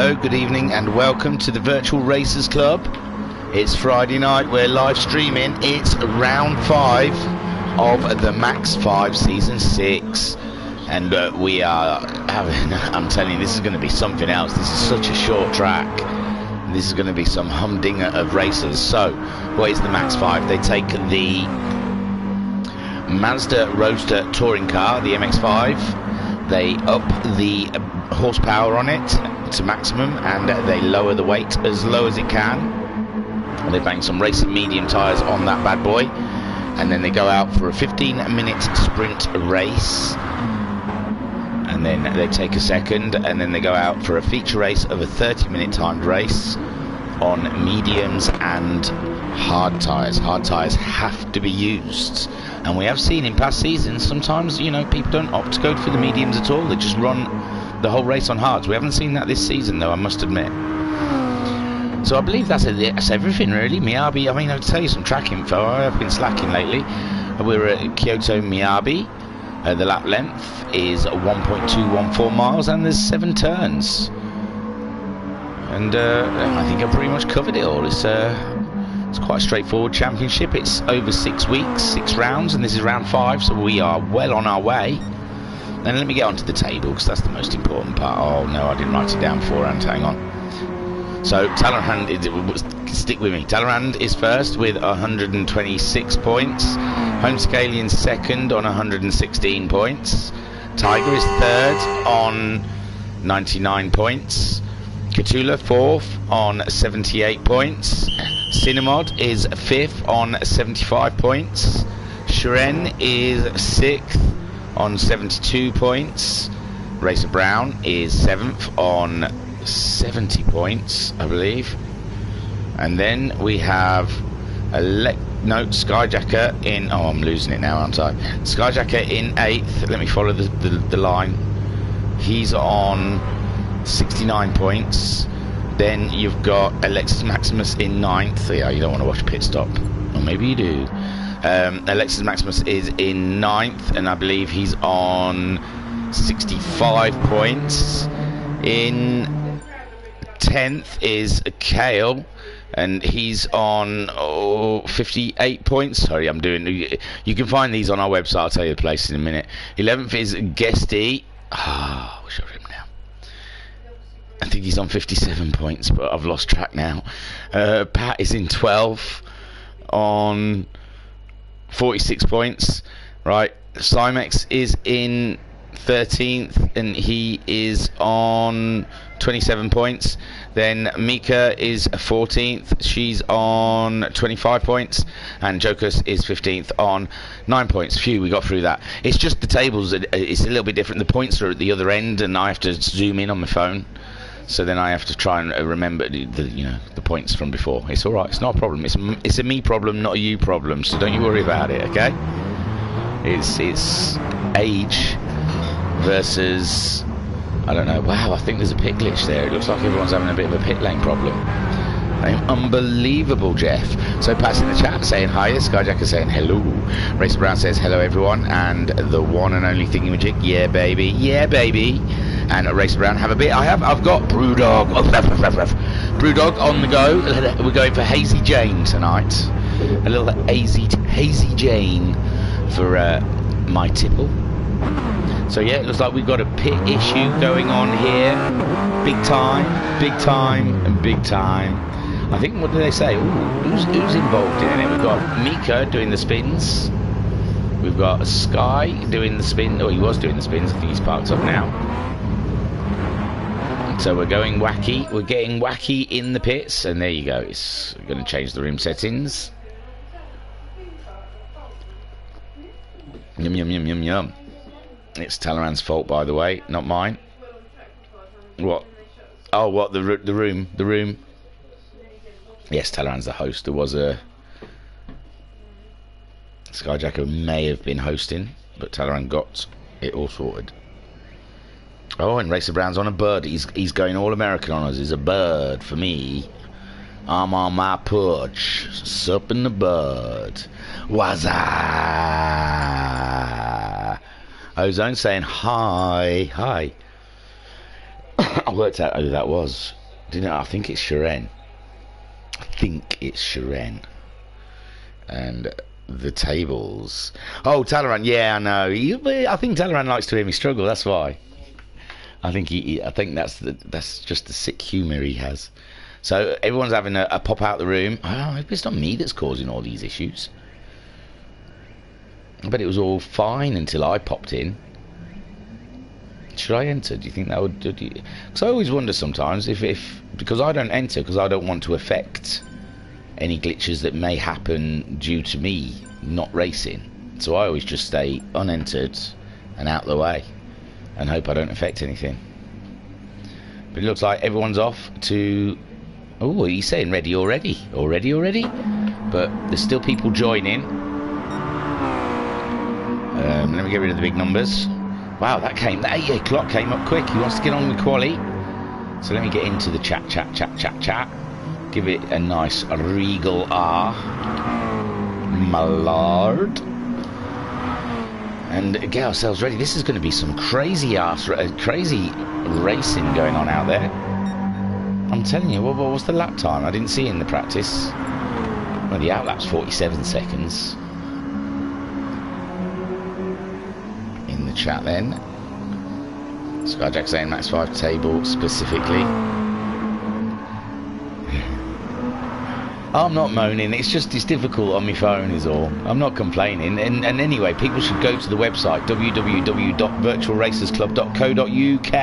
Hello, good evening, and welcome to the Virtual Racers Club. It's Friday night, we're live streaming. It's round 5 of the MaX5 Season 6. And we are having, I'm telling you, this is going to be something else. This is such a short track. This is going to be some humdinger of racers. So, what is the MaX5? They take the Mazda Roadster touring car, the MX-5. They up the horsepower on it to maximum, and they lower the weight as low as it can. And they bang some racing medium tyres on that bad boy, and then they go out for a 15-minute sprint race, and then they take a second, and then they go out for a feature race of a 30-minute timed race on mediums and hard tyres. Hard tyres have to be used, and we have seen in past seasons sometimes, you know, people don't opt to go for the mediums at all. They just run the whole race on hards. We haven't seen that this season, though, I must admit. So I believe that's everything, really. Miyabi, I mean, I'll tell you some track info. I've been slacking lately. We're at Kyoto Miyabi. The lap length is 1.214 miles, and there's 7 turns. And I think I've pretty much covered it all. It's quite a straightforward championship. It's over 6 weeks, 6 rounds, and this is round 5, so we are well on our way. And let me get onto the table, because that's the most important part. Oh no, I didn't write it down beforehand. Hang on. So Talleyrand, stick with me. Talleyrand is first with 126 points. Homescalian second on 116 points. Tiger is third on 99 points. Catula fourth on 78 points. Cinemod is fifth on 75 points. Shren is sixth on 72 points. Racer Brown is 7th on 70 points, I believe. And then we have Skyjacker in, oh, I'm losing it now, aren't I? Skyjacker in 8th. Let me follow the line. He's on 69 points. Then you've got Alexis Maximus in 9th. Yeah, you don't want to watch Pit Stop, or maybe you do. Alexis Maximus is in 9th, and I believe he's on 65 points. In 10th is Kale, and he's on 58 points. Sorry, I'm doing. You can find these on our website. I'll tell you the place in a minute. 11th is Guesty. I wish I wrote him down. I think he's on 57 points, but I've lost track now. Pat is in 12th on 46 points. Right, Cymex is in 13th, and he is on 27 points. Then Mika is 14th, she's on 25 points, and Jokus is 15th on 9 points. Phew, we got through that. It's just the tables, it's a little bit different. The points are at the other end, and I have to zoom in on my phone, so then I have to try and remember the points from before. It's all right, it's not a problem. It's a me problem, not a you problem, so don't you worry about it, okay? It's age versus, I don't know. Wow, I think there's a pit glitch there. It looks like everyone's having a bit of a pit lane problem. Unbelievable, Jeff. So Pat's in the chat saying hi. Skyjacker saying hello. Racer Brown says hello everyone, and the one and only thingamajig, yeah baby, yeah baby. And Racer Brown, have a bit. I've got Brewdog. Brewdog on the go. We're going for Hazy Jane tonight. A little hazy Jane for my tipple. So yeah, it looks like we've got a pit issue going on here. Big time, and big time. I think, what do they say? Ooh, who's involved in it? We've got Mika doing the spins. We've got Sky doing the spin. Oh, he was doing the spins. I think he's parked up now. So we're going wacky. We're getting wacky in the pits, and there you go. It's going to change the room settings. Yum yum yum yum yum. It's Talleyrand's fault, by the way, not mine. What? Oh, what? The room. Yes, Talleyrand's the host. There was a Skyjacker may have been hosting, but Talleyrand got it all sorted. Oh, and Racer Brown's on a bird. He's going all American on us. He's a bird for me. I'm on my perch, supping the bird. Wazza! Ozone saying hi. I worked out who that was. Didn't I? I think it's Shiren. And the tables. Oh, Talaran. Yeah, I know. I think Talaran likes to hear me struggle. That's why. I think I think that's just the sick humour he has. So everyone's having a pop out the room. Oh, it's not me that's causing all these issues. I bet it was all fine until I popped in. Should I enter? Do you think that would? Because I always wonder sometimes if because I don't enter because I don't want to affect any glitches that may happen due to me not racing. So I always just stay unentered and out the way and hope I don't affect anything. But it looks like everyone's off to... Oh, he's saying ready already. Already? But there's still people joining. Let me get rid of the big numbers. Wow, that 8 o'clock came up quick. He wants to get on with quali. So let me get into the chat. Give it a nice regal R. My lord. And get ourselves ready. This is going to be some crazy racing going on out there. I'm telling you, what was the lap time? I didn't see it in the practice. Well, the outlap's 47 seconds. In the chat then. Skyjack saying MaX5 table specifically. I'm not moaning, it's difficult on my phone is all. I'm not complaining. And anyway, people should go to the website www.virtualracersclub.co.uk,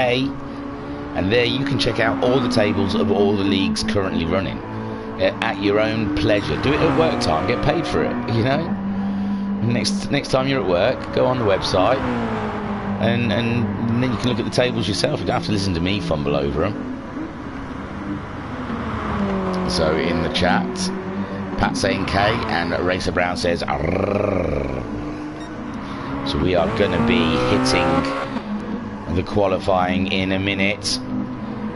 and there you can check out all the tables of all the leagues currently running at your own pleasure. Do it at work time, get paid for it, you know. Next time you're at work, go on the website and then you can look at the tables yourself. You don't have to listen to me fumble over them. So in the chat, Pat saying K and Racer Brown says Arrrr. So we are going to be hitting the qualifying in a minute.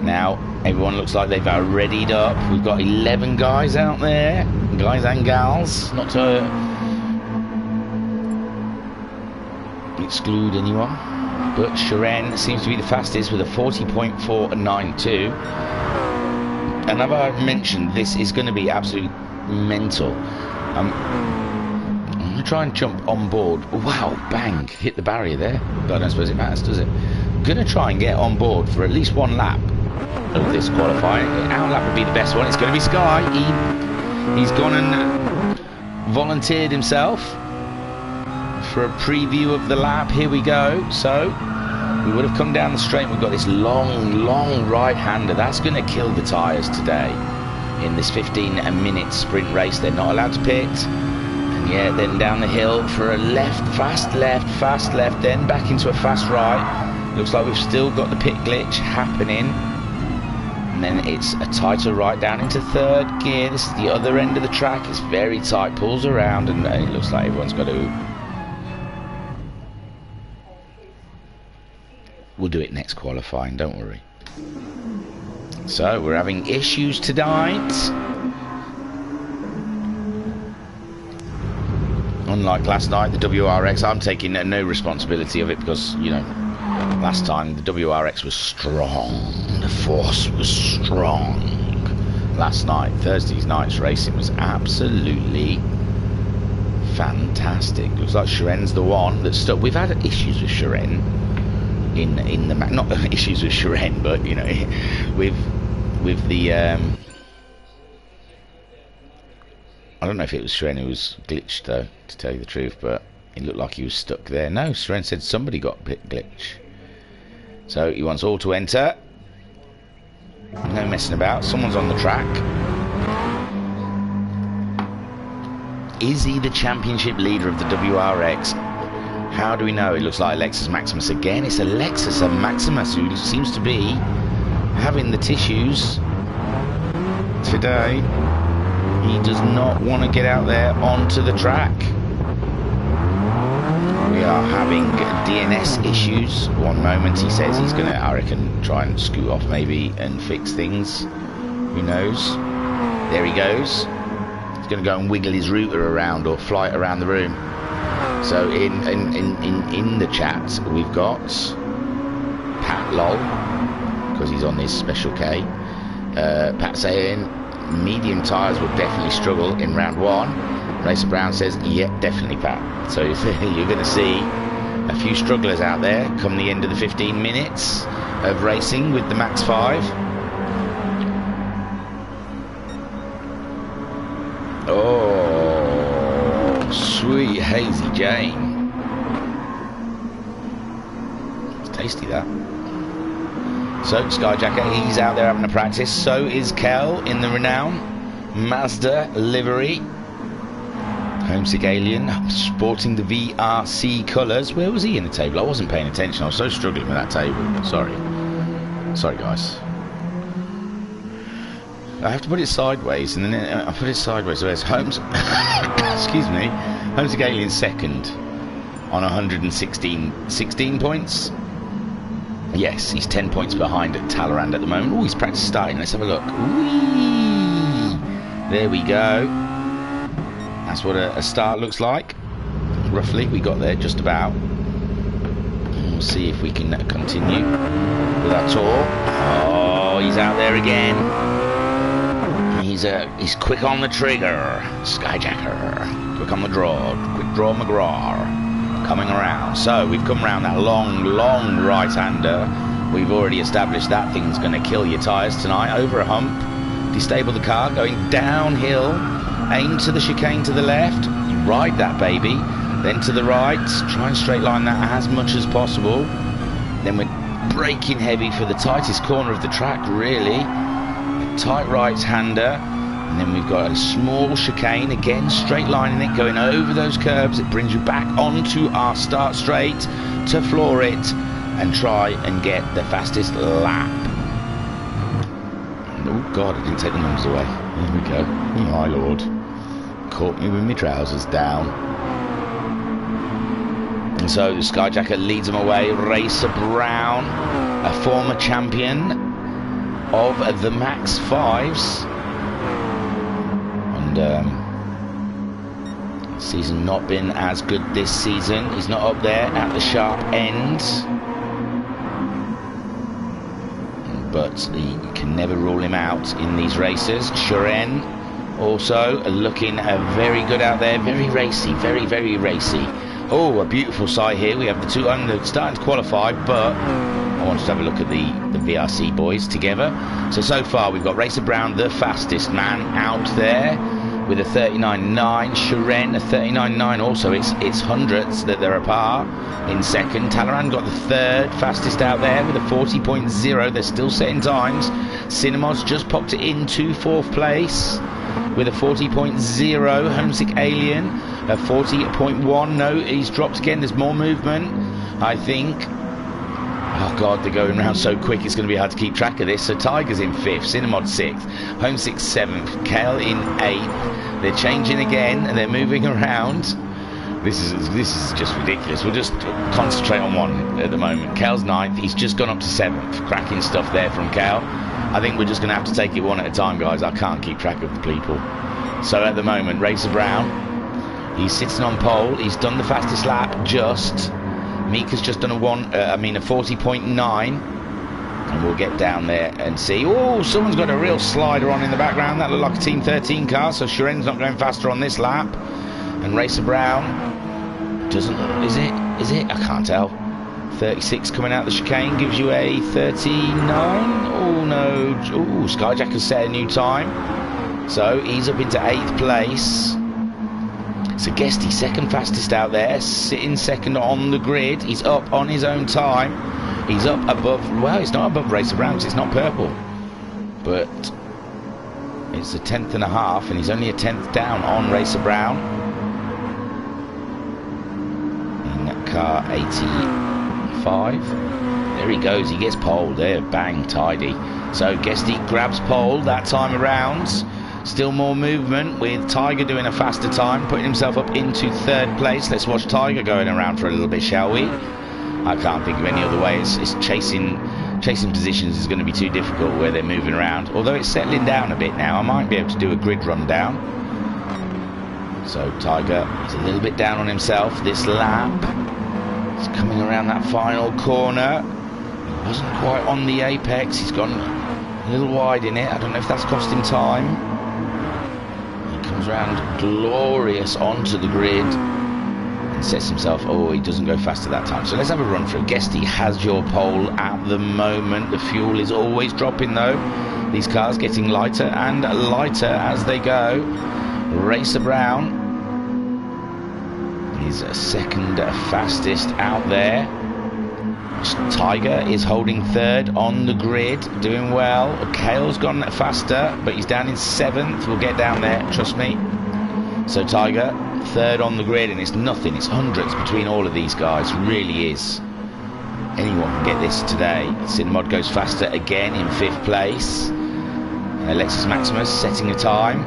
Now everyone looks like they've readied up. We've got 11 guys out there, guys and gals, not to exclude anyone, but Shiren seems to be the fastest with a 40.492. And as I mentioned, this is going to be absolutely mental. I'm going to try and jump on board. Wow, bang, hit the barrier there. But I don't suppose it matters, does it? I'm going to try and get on board for at least one lap of this qualifying. Our lap would be the best one. It's going to be Sky. He's gone and volunteered himself for a preview of the lap. Here we go. So we would have come down the straight. We've got this long right-hander. That's going to kill the tyres today in this 15-minute sprint race. They're not allowed to pit. And yeah, then down the hill for a fast left, then back into a fast right. Looks like we've still got the pit glitch happening. And then it's a tighter right down into third gear. This is the other end of the track. It's very tight, pulls around, and it looks like everyone's got to... We'll do it next qualifying, don't worry. So, we're having issues tonight. Unlike last night, the WRX, I'm taking no responsibility of it because, you know, last time the WRX was strong. The force was strong. Last night, Thursday's night's racing was absolutely fantastic. Looks like Shiren's the one that's still... We've had issues with Shiren. In the not issues with Shiren, but you know, with the I don't know if it was Shiren who was glitched though, to tell you the truth, but it looked like he was stuck there. No, Shiren said somebody got pit glitch. So he wants all to enter. No messing about. Someone's on the track. Is he the championship leader of the WRX? How do we know? It looks like Alexis Maximus again. It's Alexis Maximus who seems to be having the tissues today. He does not want to get out there onto the track. We are having DNS issues. One moment he says he's going to, I reckon, try and scoot off maybe and fix things. Who knows? There he goes. He's going to go and wiggle his router around or fly it around the room. So in the chat we've got Pat Lol because he's on this special K. Pat saying medium tyres will definitely struggle in round 1. Racer Brown says, yeah, definitely, Pat. So you're going to see a few strugglers out there come the end of the 15 minutes of racing with the MaX5. Oh, sweet Hazy Jane. It's tasty, that. So Skyjacker, he's out there having a practice. So is Kel in the renowned Mazda livery. Homesick Alien sporting the VRC colours. Where was he in the table? I wasn't paying attention. I was so struggling with that table. Sorry guys. I have to put it sideways, and then I put it sideways. So there's excuse me, Homesick Alien second on 116 points. Yes, he's 10 points behind at Talleyrand at the moment. Oh, he's practice starting. Let's have a look. Whee! There we go. That's what a start looks like. Roughly, we got there just about. We'll see if we can continue with our tour. Oh, he's out there again. He's quick on the trigger. Skyjacker. Quick on the draw. Quick draw McGraw. Coming around. So we've come around that long right-hander. We've already established that thing's going to kill your tyres tonight. Over a hump. Destable the car. Going downhill. Aim to the chicane to the left. You ride that baby. Then to the right. Try and straight line that as much as possible. Then we're braking heavy for the tightest corner of the track, really. A tight right-hander. And then we've got a small chicane, again straight lining it, going over those curbs. It brings you back onto our start straight to floor it and try and get the fastest lap. Oh God, I didn't take the numbers away. Here we go. Oh my Lord. Caught me with my trousers down. And so the Skyjacker leads them away. Racer Brown, a former champion of the MaX5s. Season not been as good this season. He's not up there at the sharp end, but you can never rule him out in these races. Shuren also looking very good out there. Very racy, very racy. Oh, a beautiful sight here. We have the two starting to qualify, but I wanted to have a look at the VRC boys together. So far we've got Racer Brown, the fastest man out there, with a 39.9. Shuren, a 39.9 also. It's hundredths that they're apart. In second, Talleyrand got the third fastest out there with a 40.0. They're still setting times. Cinemods just popped it into fourth place with a 40.0. Homesick Alien, a 40.1. No, he's dropped again. There's more movement, I think. Oh God, they're going around so quick, it's going to be hard to keep track of this. So Tiger's in 5th, Cinemod 6th, Homesick 7th, Kale in 8th. They're changing again and they're moving around. This is just ridiculous. We'll just concentrate on one at the moment. Kale's 9th, he's just gone up to 7th. Cracking stuff there from Kale. I think we're just going to have to take it one at a time, guys. I can't keep track of the people. So at the moment, Racer Brown, he's sitting on pole. He's done the fastest lap just. Mika's just done a 40.9, and we'll get down there and see. Oh, someone's got a real slider on in the background. That looked like a Team 13 car, so Shuren's not going faster on this lap. And Racer Brown doesn't. Is it? I can't tell. 36 coming out the chicane gives you a 39. Oh no! Oh, Skyjacker's set a new time, so he's up into 8th place. So Guesty, second fastest out there, sitting second on the grid. He's up on his own time. He's up above, well, he's not above Racer Brown because it's not purple. But it's a 10th and a half, and he's only a 10th down on Racer Brown. In car 85. There he goes, he gets pole there, bang, tidy. So Guesty grabs pole that time around. Still more movement with Tiger doing a faster time, putting himself up into 3rd place. Let's watch Tiger going around for a little bit, shall we? I can't think of any other way. It's chasing positions is going to be too difficult where they're moving around. Although it's settling down a bit now, I might be able to do a grid rundown. So Tiger is a little bit down on himself this lap. He's coming around that final corner. Wasn't quite on the apex. He's gone a little wide in it. I don't know if that's cost him time. He comes around glorious onto the grid and sets himself. Oh, he doesn't go faster that time. So let's have a run through. Guesty has your pole at the moment. The fuel is always dropping though. These cars getting lighter and lighter as they go. Racer Brown is second fastest out there. Tiger is holding third on the grid, doing well. Kale's gone faster, but he's down in 7th. We'll get down there, trust me. So Tiger, third on the grid, and it's nothing. It's hundreds between all of these guys, really is. Anyone can get this today. Cinemod goes faster again in 5th place. Lexus Maximus setting a time.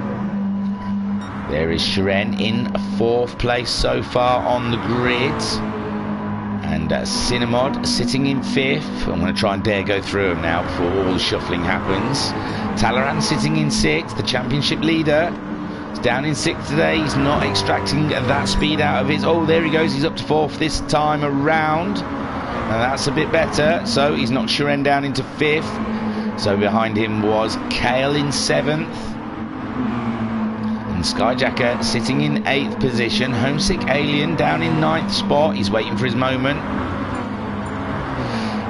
There is Shiren in 4th place so far on the grid. And Cinemod sitting in 5th. I'm going to try and dare go through him now before all the shuffling happens. Talaran sitting in 6th, the championship leader. He's down in 6th today. He's not extracting that speed out of his... Oh, there he goes. He's up to 4th this time around. And that's a bit better. So he's knocked Shiren down into 5th. So behind him was Kale in 7th. Skyjacker sitting in 8th position. Homesick Alien down in 9th spot. He's waiting for his moment.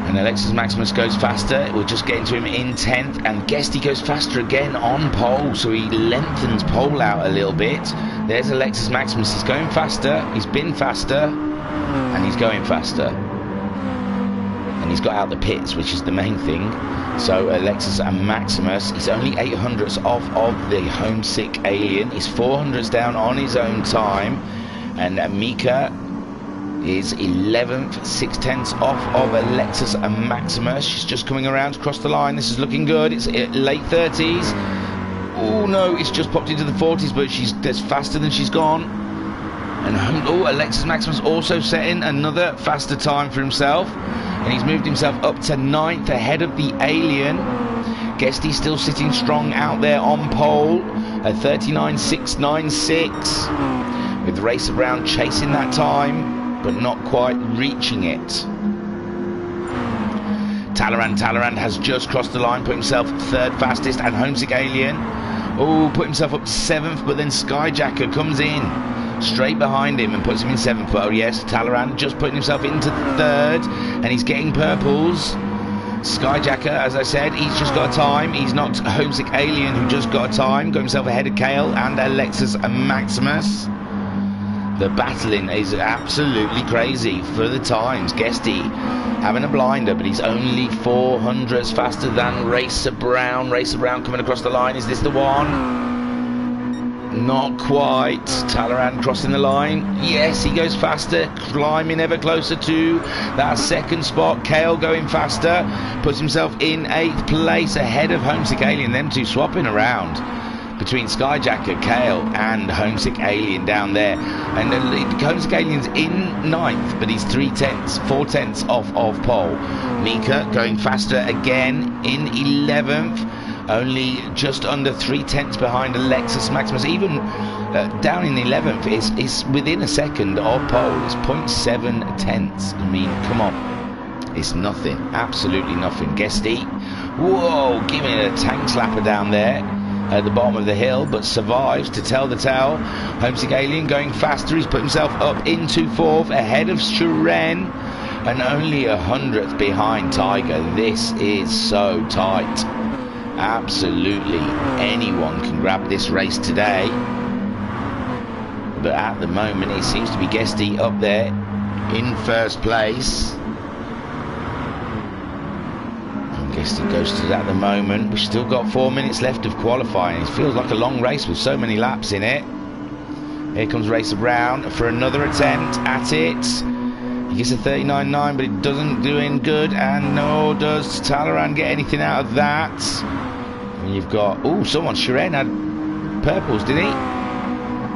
And Alexis Maximus goes faster. We're just getting to him in 10th. And Guesty goes faster again on pole. So he lengthens pole out a little bit. There's Alexis Maximus. He's going faster. He's been faster. And he's going faster. And he's got out the pits, which is the main thing. So Alexis and Maximus, he's only 800ths off of the homesick Alien. He's 400ths down on his own time. And Mika is 11th, 6/10ths off of Alexis and Maximus. She's just coming around across the line. This is looking good. It's late 30s. Oh no, it's just popped into the 40s, but that's faster than she's gone. And Alexis Maximus also setting another faster time for himself. And he's moved himself up to 9th ahead of the Alien. Guesty still sitting strong out there on pole at 39.696. With Racer Brown chasing that time, but not quite reaching it. Talleyrand has just crossed the line, put himself 3rd fastest, and Homesick Alien, put himself up to 7th, but then Skyjacker comes in straight behind him and puts him in 7th. But oh yes, Talleyrand just putting himself into 3rd, and he's getting purples. Skyjacker, as I said, he's just got a time. He's not Homesick Alien, who just got a time, got himself ahead of Kale and Alexis and Maximus. The battling is absolutely crazy for the times. Guesty having a blinder, but he's only 400s faster than Racer Brown. Racer Brown coming across the line. Is this the one? Not quite. Talleyrand crossing the line. Yes, he goes faster, climbing ever closer to that 2nd spot. Kale going faster, puts himself in 8th place ahead of Homesick Alien. Them two swapping around between Skyjacker, Kale and Homesick Alien down there. And Homesick Alien's in 9th, but he's 4/10ths off of pole. Mika going faster again in 11th. Only just under 3/10ths behind Alexis Maximus. Even down in 11th is within a second of pole. It's 0.7 I mean, come on. It's nothing. Absolutely nothing. Guesty. Whoa, giving it a tank slapper down there at the bottom of the hill, but survives to tell the tale. Homesick Alien going faster. He's put himself up into 4th ahead of Shiren, and only 100th behind Tiger. This is so tight. Absolutely anyone can grab this race today, but at the moment it seems to be Guesty up there in 1st place. And Guesty goes to that at the moment. We've still got 4 minutes left of qualifying. It feels like a long race with so many laps in it. Here comes Racer Brown for another attempt at it. He gets a 39.9, but it doesn't do any good. And nor does Talleyrand get anything out of that. And you've got... someone, Shiren had purples, did he?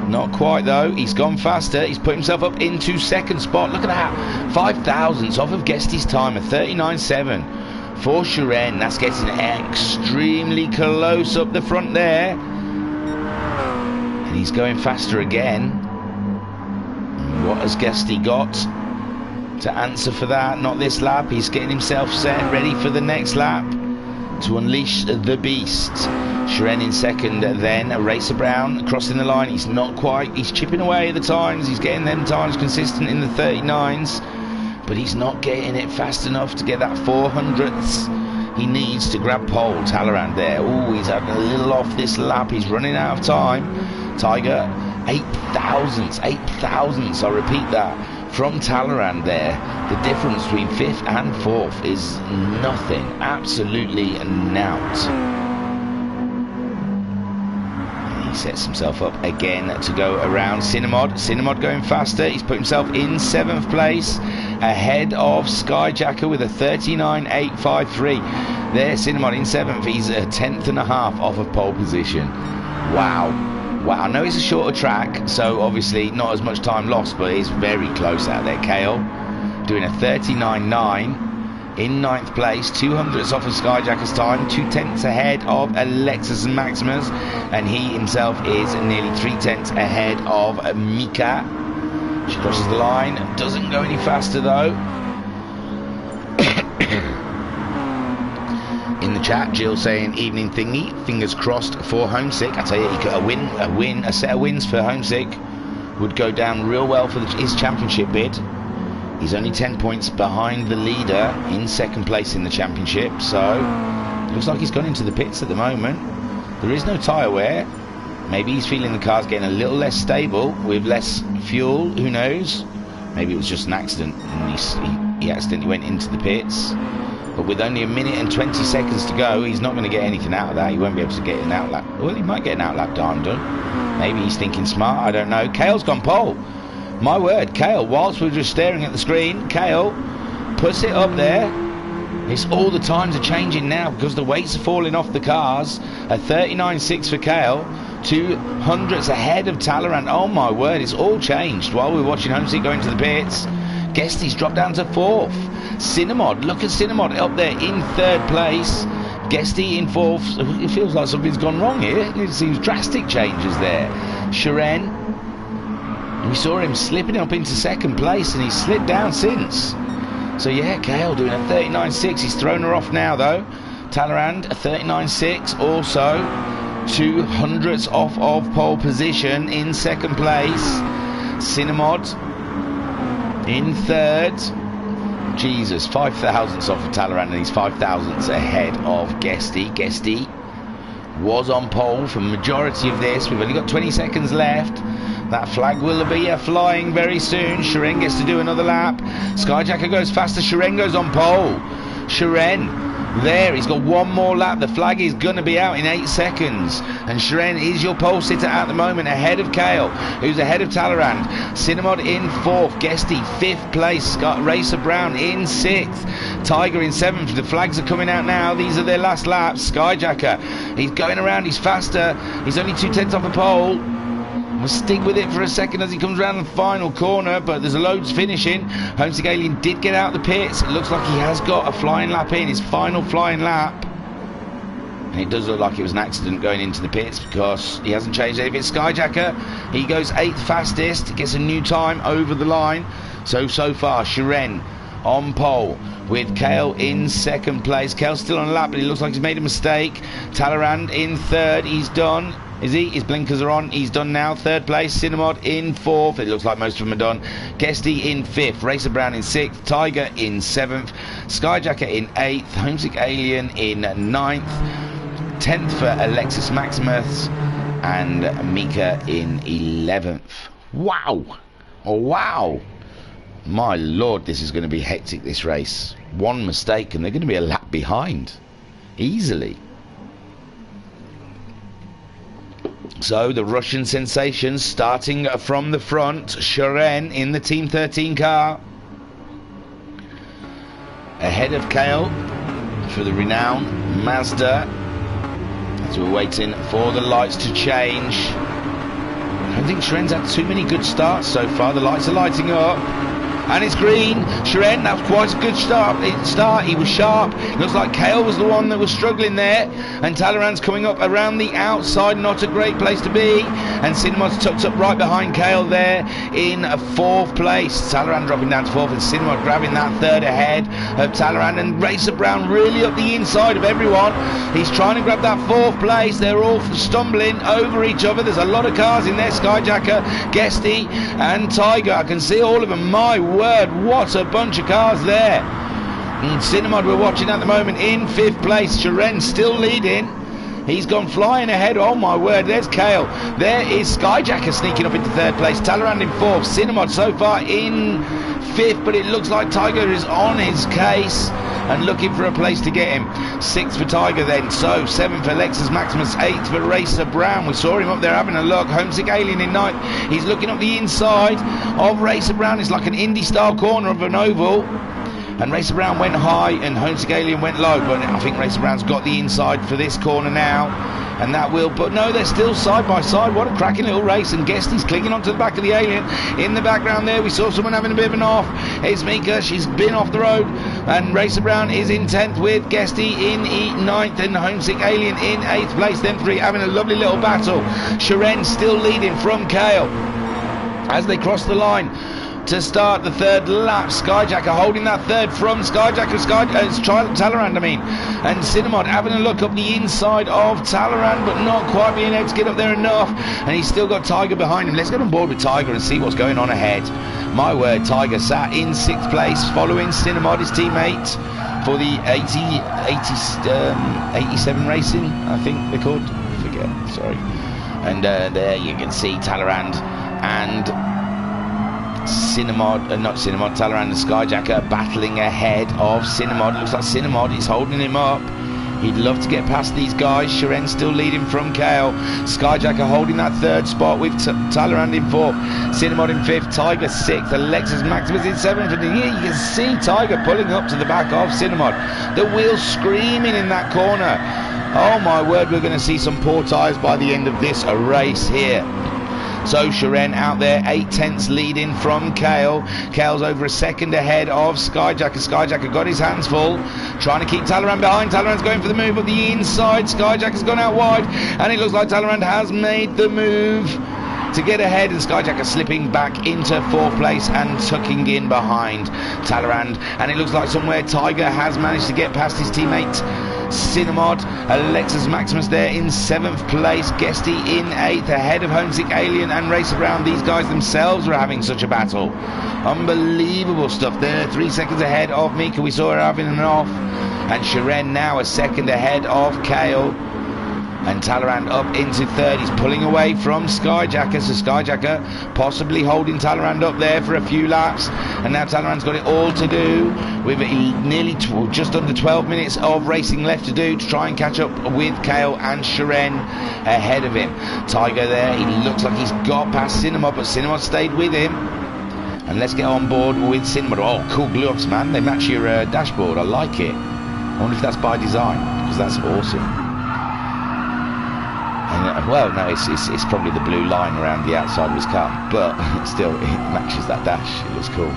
Not quite, though. He's gone faster. He's put himself up into 2nd spot. Look at that. 5,000ths off of Guesty's time, a 39.7 for Shiren. That's getting extremely close up the front there. And he's going faster again. And what has Guesty got? to answer for that. Not this lap. He's getting himself set, ready for the next lap to unleash the beast. Shiren in second, then Racer Brown crossing the line. He's not quite, he's chipping away at the times. He's getting them times consistent in the 39s, but he's not getting it fast enough to get that 400ths he needs to grab pole. Talleyrand there. Oh, he's having a little off this lap. He's running out of time. Tiger, 8 thousandths. I repeat that. From Talleyrand there, the difference between 5th and 4th is nothing. Absolutely nout. He sets himself up again to go around Cinnamod going faster. He's put himself in 7th place, ahead of Skyjacker with a 39.853. There, Cinnamod in 7th. He's a 10th and a half off of pole position. Wow. I know it's a shorter track, so obviously not as much time lost, but it's very close out there. Kale doing a 39.9 in 9th place, 200ths off of Skyjacker's time, 2/10 ahead of Alexis and Maximus, and he himself is nearly 3/10 ahead of Mika. She crosses the line, doesn't go any faster though. In the chat, Jill saying evening thingy, fingers crossed for Homesick. I tell you, a set of wins for Homesick would go down real well for his championship bid. He's only 10 points behind the leader in 2nd place in the championship, so looks like he's gone into the pits at the moment. There is no tyre wear. Maybe he's feeling the car's getting a little less stable with less fuel, who knows. Maybe it was just an accident and he accidentally went into the pits. But with only a minute and 20 seconds to go, he's not going to get anything out of that. He won't be able to get an outlap. Well, he might get an outlap time done. Maybe he's thinking smart, I don't know. Kale's gone pole. My word, Kale, whilst we're just staring at the screen, Kale puts it up there. It's all the times are changing now because the weights are falling off the cars. A 39.6 for Kale, 200ths ahead of Talleyrand. Oh my word, it's all changed while we're watching Homesick go into the pits. Guesty's dropped down to 4th. Cinnamod, look at Cinnamod up there in 3rd place. Guesty in 4th. It feels like something's gone wrong here. It seems drastic changes there. Shiren, we saw him slipping up into 2nd place and he's slipped down since. So yeah, Kale doing a 39.6. He's thrown her off now though. Talleyrand, a 39.6 also. 200ths off of pole position in 2nd place. Cinnamod in 3rd. Jesus, 5 thousandths off of Talleyrand, and he's 5 thousandths ahead of Guesty. Guesty was on pole for the majority of this. We've only got 20 seconds left. That flag will be flying very soon. Shiren gets to do another lap. Skyjacker goes faster. Shiren goes on pole. Shiren there, he's got one more lap. The flag is going to be out in 8 seconds. And Shiren is your pole sitter at the moment, ahead of Kale, who's ahead of Talleyrand. Cinnamod in 4th. Guesty 5th place. Scott Racer Brown in 6th. Tiger in 7th. The flags are coming out now. These are their last laps. Skyjacker, he's going around. He's faster. He's only 2/10 off the pole. We'll stick with it for a second as he comes around the final corner, but there's a loads finishing. Homesick Alien did get out the pits. It looks like he has got a flying lap in, his final flying lap. And it does look like it was an accident going into the pits because he hasn't changed anything. Skyjacker, he goes 8th fastest, gets a new time over the line. So far, Shiren on pole with Kale in 2nd place. Kale's still on a lap, but it looks like he's made a mistake. Talleyrand in 3rd, he's done. Is he? His blinkers are on. He's done now. 3rd place. Cinnamod in 4th. It looks like most of them are done. Guesty in 5th. Racer Brown in 6th. Tiger in 7th. Skyjacker in 8th. Homesick Alien in 9th. 10th for Alexis Maximus. And Mika in 11th. Wow. Oh, wow. My lord, this is going to be hectic, this race. One mistake and they're going to be a lap behind. Easily. So the Russian sensation starting from the front. Shiren in the Team 13 car. Ahead of Kale for the renowned Mazda. As we're waiting for the lights to change. I don't think Shiren's had too many good starts so far. The lights are lighting up. and it's green. Shiren, that was quite a good start. He was sharp. Looks like Kale was the one that was struggling there, and Talleyrand's coming up around the outside. Not a great place to be, and Cinemod's tucked up right behind Kale there in 4th place. Talleyrand dropping down to 4th, and Cinemod grabbing that 3rd ahead of Talleyrand, and Racer Brown really up the inside of everyone. He's trying to grab that 4th place. They're all stumbling over each other. There's a lot of cars in there. Skyjacker, Guesty and Tiger. I can see all of them. My word, what a bunch of cars there. And Cinemod we're watching at the moment in 5th place. Shiren still leading. He's gone flying ahead. Oh my word, there's Kale. There is Skyjacker sneaking up into 3rd place. Talleyrand in 4th. Cinemod so far in 5th, but it looks like Tiger is on his case and looking for a place to get him. 6th for Tiger then. So 7th for Lexus Maximus. 8th for Racer Brown. We saw him up there having a look. Homesick Alien in 9th. He's looking up the inside of Racer Brown. It's like an Indy style corner of an oval. And Racer Brown went high and Homesick Alien went low, but I think Racer Brown's got the inside for this corner now, and that will, but no, they're still side by side. What a cracking little race, and Guesty's clinging onto the back of the Alien. In the background there we saw someone having a bit of an off. It's Mika, she's been off the road, and Racer Brown is in 10th with Guesty in 9th and Homesick Alien in 8th place. Them 3 having a lovely little battle. Shiren still leading from Kale as they cross the line to start the 3rd lap. Skyjacker holding that 3rd from Skyjacker. Talleyrand, I mean. And Cinemod having a look up the inside of Talleyrand, but not quite being able to get up there enough. And he's still got Tiger behind him. Let's get on board with Tiger and see what's going on ahead. My word, Tiger sat in 6th place following Cinemod, his teammate, for the 87 Racing, I think they're called. I forget, sorry. And there you can see Talleyrand and Talleyrand and Skyjacker battling ahead of Cinemod. Looks like Cinemod is holding him up. He'd love to get past these guys. Shiren still leading from Kale. Skyjacker holding that 3rd spot with Talleyrand in 4th. Cinemod in 5th. Tiger 6th. Alexis Maximus in 7th. And here you can see Tiger pulling up to the back of Cinemod. The wheels screaming in that corner. Oh my word, we're going to see some poor tyres by the end of this race here. So Shiren out there, 8/10 leading from Kale. Kale's over a 2nd ahead of Skyjacker. Skyjacker got his hands full, trying to keep Talleyrand behind. Talleyrand's going for the move up the inside. Skyjacker's gone out wide, and it looks like Talleyrand has made the move to get ahead, and Skyjacker slipping back into 4th place and tucking in behind Talleyrand. And it looks like somewhere Tiger has managed to get past his teammate Cinemod. Alexis Maximus there in 7th place. Guesty in 8th ahead of Homesick Alien and Racer Brown. These guys themselves are having such a battle. Unbelievable stuff there. 3 seconds ahead of Mika. We saw her having an off. And Shiren now a 2nd ahead of Kale. And Talleyrand up into 3rd. He's pulling away from Skyjacker. So Skyjacker possibly holding Talleyrand up there for a few laps. And now Talleyrand's got it all to do with nearly just under 12 minutes of racing left to do to try and catch up with Kale and Shiren ahead of him. Tiger there. He looks like he's got past Cinemod, but Cinemod stayed with him. And let's get on board with Cinemod. Oh, cool gloves, man. They match your dashboard. I like it. I wonder if that's by design, because that's awesome. And, well, no, it's probably the blue line around the outside of his car, but still, it matches that dash. It looks cool.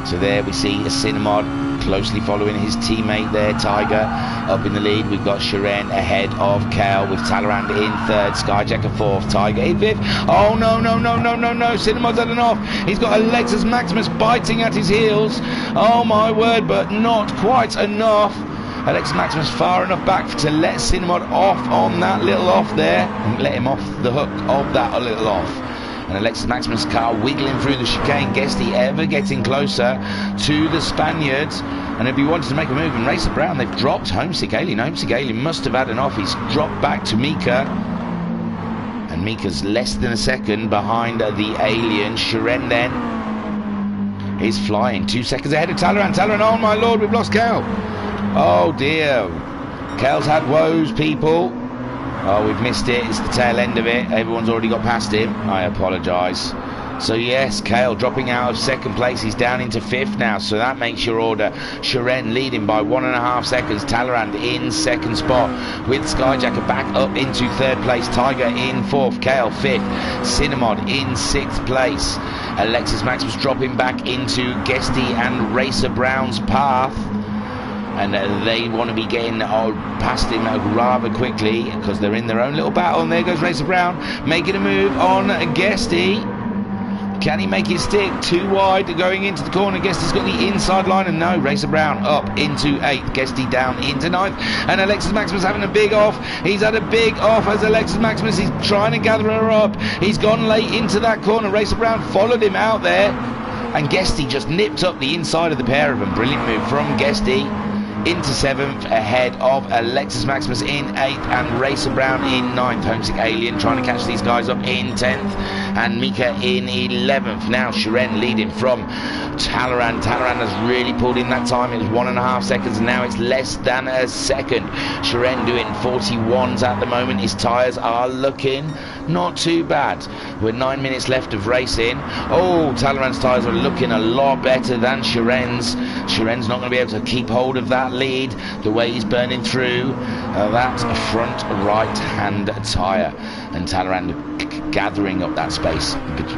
So there we see a Cinemod closely following his teammate there, Tiger, up in the lead. We've got Shiren ahead of Kale with Talleyrand in 3rd, Skyjacker 4th, Tiger in 5th. Oh, no, Cinemod's had enough. He's got a Lexus Maximus biting at his heels. Oh, my word, but not quite enough. Alexis Maximus far enough back to let Cinemod off on that little off there, and let him off the hook of that little off. And Alexis Maximus' car wiggling through the chicane. Guesty ever getting closer to the Spaniards. And if he wanted to make a move and Racer Brown, they've dropped Homesick Alien. Homesick Alien must have had an off. He's dropped back to Mika. And Mika's less than a second behind the Alien. Shiren then is flying 2 seconds ahead of Talleyrand. Talleyrand, oh my lord, we've lost Kale. Oh dear. Kale's had woes, people. Oh, we've missed it. It's the tail end of it. Everyone's already got past him. I apologise. So yes, Kale dropping out of second place. He's down into fifth now, so that makes your order. Shiren leading by 1.5 seconds. Talleyrand in second spot with Skyjacker back up into third place. Tiger in fourth. Kale fifth. Cinnamon in sixth place. Alexis Maximus dropping back into Guesty and Racer Brown's path. And they want to be getting past him rather quickly because they're in their own little battle. And there goes Racer Brown making a move on Guesty. Can he make it stick? Too wide going into the corner. Guesty's got the inside line, and no, Racer Brown up into 8th. Guesty down into 9th. And Alexis Maximus having a big off. He's had a big off as Alexis Maximus is trying to gather her up. He's gone late into that corner. Racer Brown followed him out there. And Guesty just nipped up the inside of the pair of them. Brilliant move from Guesty. Into 7th ahead of Alexis Maximus in 8th and Racer Brown in 9th. Homesick Alien trying to catch these guys up in 10th and Mika in 11th. Now Shiren leading from Talleyrand. Talleyrand has really pulled in that time. It was 1.5 seconds and now it's less than a second. Shiren doing 41s at the moment. His tyres are looking not too bad. With 9 minutes left of racing. Oh, Talleyrand's tyres are looking a lot better than Shiren's. Shiren's not going to be able to keep hold of that lead the way he's burning through that front right hand tyre, and Talleyrand gathering up that space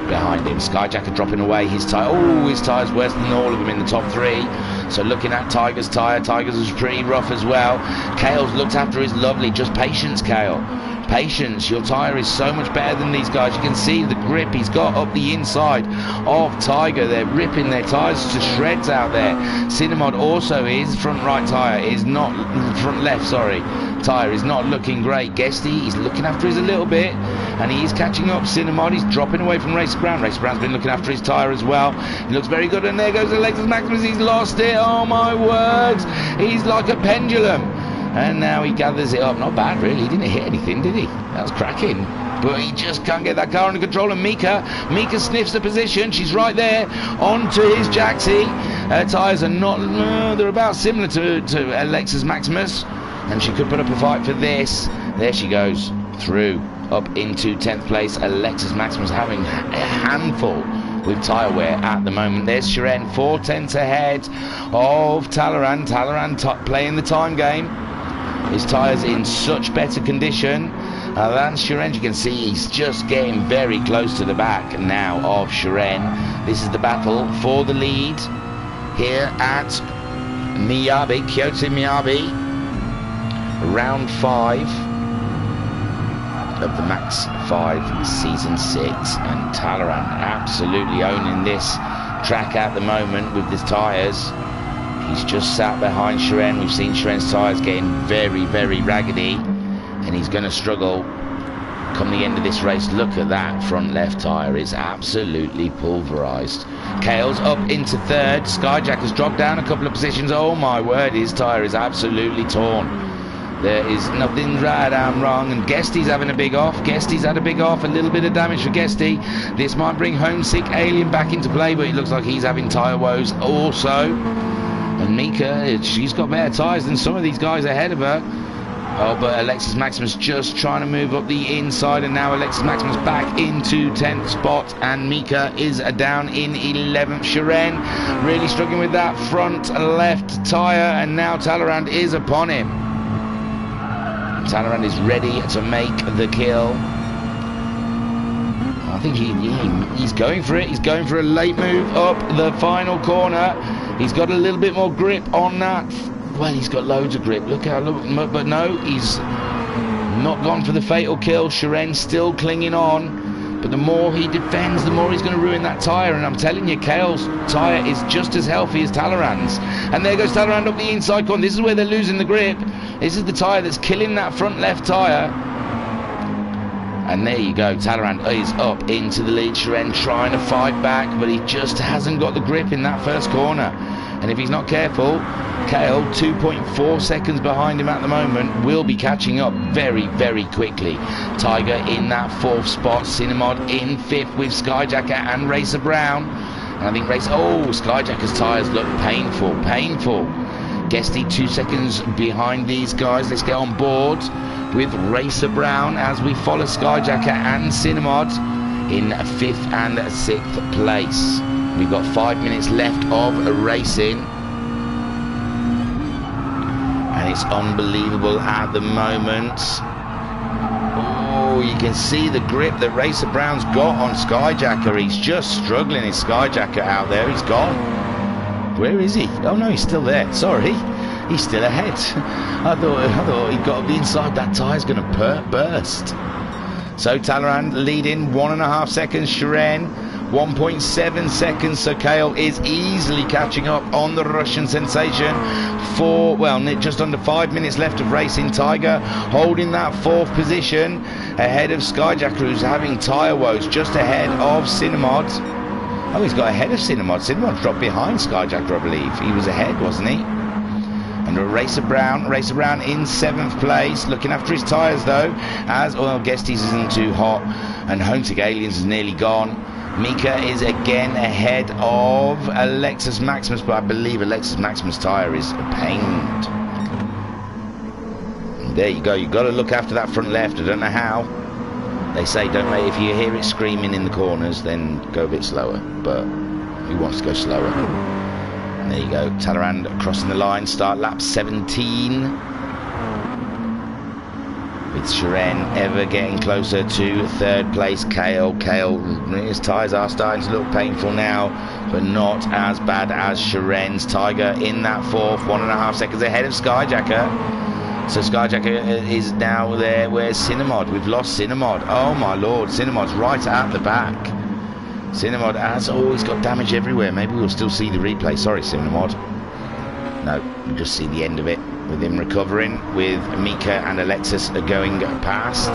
behind him. Skyjacker dropping away his tyre. Oh, his tyre's worse than all of them in the top 3. So looking at Tiger's tyre, Tiger's is pretty rough as well. Kale's looked after his lovely. Just patience, Kale. Patience. Your tyre is so much better than these guys. You can see the grip he's got up the inside of Tiger. They're ripping their tyres to shreds out there. Cinnamon also is front right tyre is not front left, sorry. Tyre is not looking great. Guesty, he's looking after his a little bit and he's catching up. Cinnamon, he's dropping away from Racer Brown. Racer Brown's been looking after his tyre as well. He looks very good, and there goes Alexis Maximus. He's lost it. Oh my words, he's like a pendulum. And now he gathers it up. Not bad, really. He didn't hit anything, did he? That was cracking. But he just can't get that car under control. And Mika sniffs the position. She's right there onto his Jaxie. Her tyres are not... they're about similar to Alexis Maximus. And she could put up a fight for this. There she goes. Through. Up into 10th place. Alexis Maximus having a handful with tyre wear at the moment. There's Shiren 4/10 ahead of Talleyrand. Talleyrand playing the time game. His tyres in such better condition than Shiren. You can see he's just getting very close to the back now of Shiren. This is the battle for the lead here at Miyabi, Kyoto Miyabi. Round 5 of the MaX5 Season 6. And Talleyrand absolutely owning this track at the moment with his tyres. He's just sat behind Shiren. We've seen Shiren's tyres getting very, very raggedy, and he's going to struggle come the end of this race. Look at that front left tyre is absolutely pulverised. Kale's up into 3rd. Skyjack has dropped down a couple of positions. Oh my word, his tyre is absolutely torn. There is nothing right, I'm wrong. And Guesty's having a big off. Guesty's had a big off. A little bit of damage for Guesty. This might bring Homesick Alien back into play, but it looks like he's having tyre woes also. And Mika, she's got better tyres than some of these guys ahead of her. Oh, but Alexis Maximus just trying to move up the inside, and now Alexis Maximus back into 10th spot, and Mika is down in 11th. Shiren really struggling with that front left tyre, and now Talleyrand is upon him. Talleyrand is ready to make the kill. I think he's going for it. He's going for a late move up the final corner. He's got a little bit more grip on that. Well, he's got loads of grip. Look how, but no, he's not gone for the fatal kill. Shiren still clinging on. But the more he defends, the more he's going to ruin that tyre. And I'm telling you, Kale's tyre is just as healthy as Talleyrand's. And there goes Talleyrand up the inside corner. This is where they're losing the grip. This is the tyre that's killing that front left tyre. And there you go, Talleyrand is up into the lead. Shiren trying to fight back, but he just hasn't got the grip in that first corner. And if he's not careful, Kale, 2.4 seconds behind him at the moment, will be catching up very, very quickly. Tiger in that 4th spot, Cinnamon in 5th with Skyjacker and Racer Brown. And I think Skyjacker's tyres look painful. Guesty 2 seconds behind these guys. Let's get on board with Racer Brown as we follow Skyjacker and Cinnamon in 5th and 6th place. We've got 5 minutes left of racing. And it's unbelievable at the moment. Oh, you can see the grip that Racer Brown's got on Skyjacker. He's just struggling his Skyjacker out there. He's gone. Where is he? Oh no, he's still there. Sorry. He's still ahead. I thought he'd got to be inside. That tyre's going to burst. So Talleyrand leading 1.5 seconds. Shiren 1.7 seconds. So Kale is easily catching up on the Russian sensation. Just under 5 minutes left of racing. Tiger holding that 4th position ahead of Skyjacker, who's having tyre woes, just ahead of Cinemod. Oh, he's got ahead of Cinemod. Cinemod dropped behind Skyjacker, I believe. He was ahead, wasn't he? And Racer Brown in 7th place, looking after his tyres though, as Oil Guesties isn't too hot, and Homesick Aliens is nearly gone. Mika is again ahead of Alexis Maximus, but I believe Alexis Maximus' tyre is pained. And there you go, you've got to look after that front left. I don't know how. They say, don't they, if you hear it screaming in the corners, then go a bit slower, but who wants to go slower? There you go, Talleyrand crossing the line, start lap 17. With Shiren ever getting closer to 3rd place. Kale, his tyres are starting to look painful now, but not as bad as Shiren's. Tiger in that 4th, 1.5 seconds ahead of Skyjacker. So Skyjacker is now there. Where's Cinemod? We've lost Cinemod. Oh my lord, Cinemod's right at the back. Cinemod has always got damage everywhere. Maybe we'll still see the replay. Sorry, Cinemod. No, we'll just see the end of it with him recovering, with Mika and Alexis going past.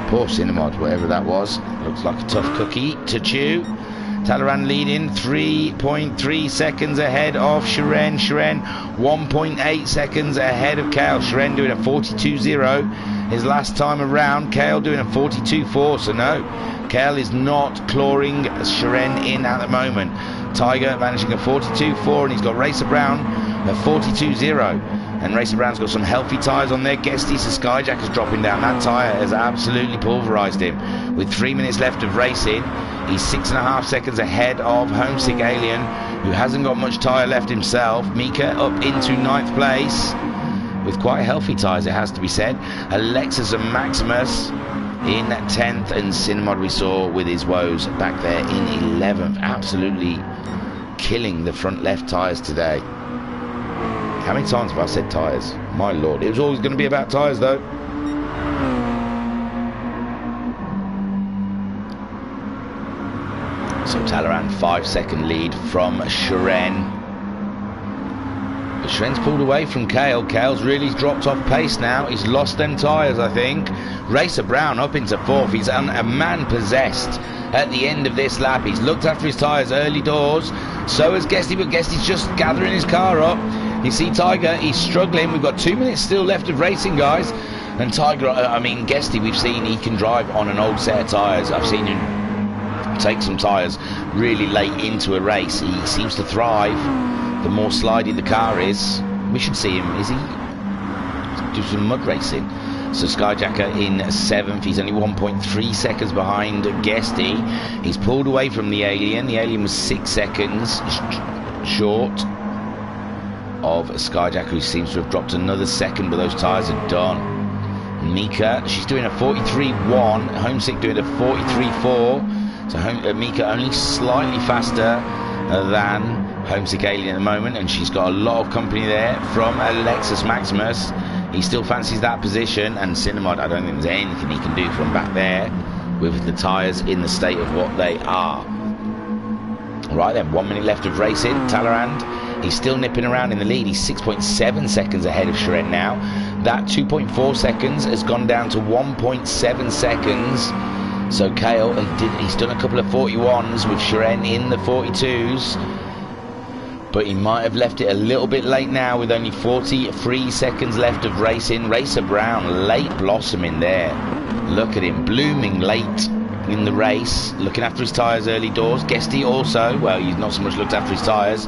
Poor Cinemod, whatever that was. Looks like a tough cookie to chew. Talleyrand leading 3.3 seconds ahead of Shiren. Shiren 1.8 seconds ahead of Kale. Shiren doing a 42.0 his last time around. Kale doing a 42.4. So no, Kale is not clawing Shiren in at the moment. Tiger managing a 42.4, and he's got Racer Brown a 42.0. And Racer Brown's got some healthy tyres on there. Guesties and Skyjacker's dropping down. That tyre has absolutely pulverised him. With 3 minutes left of racing, he's 6.5 seconds ahead of Homesick Alien, who hasn't got much tyre left himself. Mika up into 9th place with quite healthy tyres, it has to be said. Alexis and Maximus in 10th, and Cinemod we saw with his woes back there in 11th. Absolutely killing the front left tyres today. How many times have I said tyres? My lord, it was always going to be about tyres though. So Talleyrand 5-second lead from Shiren. But Shiren's pulled away from Kale. Kale's really dropped off pace now. He's lost them tyres, I think. Racer Brown up into 4th. He's a man possessed at the end of this lap. He's looked after his tyres early doors. So has Guesty, but Guesty's just gathering his car up. You see Tiger, he's struggling. We've got 2 minutes still left of racing, guys. And Tiger, Guesty, we've seen he can drive on an old set of tyres. I've seen him take some tyres really late into a race. He seems to thrive the more slidey the car is. We should see him, is he? Do some mud racing. So Skyjacker in 7th. He's only 1.3 seconds behind Guesty. He's pulled away from the Alien. The Alien was 6 seconds short of Skyjacker, who seems to have dropped another second, but those tyres are done. Mika, she's doing a 43.1. Homesick doing a 43.4. So Mika only slightly faster than Homesick Alien at the moment, and she's got a lot of company there from Alexis Maximus. He still fancies that position, and Cinemod, I don't think there's anything he can do from back there with the tyres in the state of what they are. Right then, 1 minute left of racing. Talleyrand, he's still nipping around in the lead. He's 6.7 seconds ahead of Shiren now. That 2.4 seconds has gone down to 1.7 seconds. So Kale, he's done a couple of 41s with Shiren in the 42s. But he might have left it a little bit late now with only 43 seconds left of racing. Racer Brown, late blossoming there. Look at him, blooming late in the race, looking after his tyres early doors. Guesty also, well, he's not so much looked after his tyres,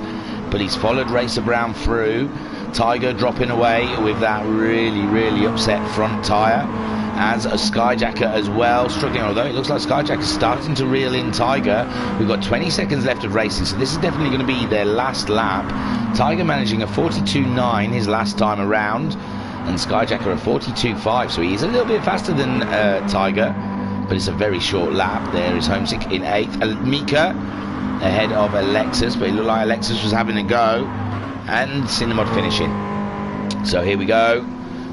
but he's followed Racer Brown through. Tiger dropping away with that really upset front tyre. as a Skyjacker as well, struggling, although it looks like Skyjacker's starting to reel in Tiger. We've got 20 seconds left of racing, so this is definitely going to be their last lap. Tiger managing a 42.9 his last time around, and Skyjacker a 42.5, so he's a little bit faster than Tiger, but it's a very short lap. There is Homesick in 8th. Mika ahead of Alexis, but it looked like Alexis was having a go, and Cinnamod finishing. So here we go.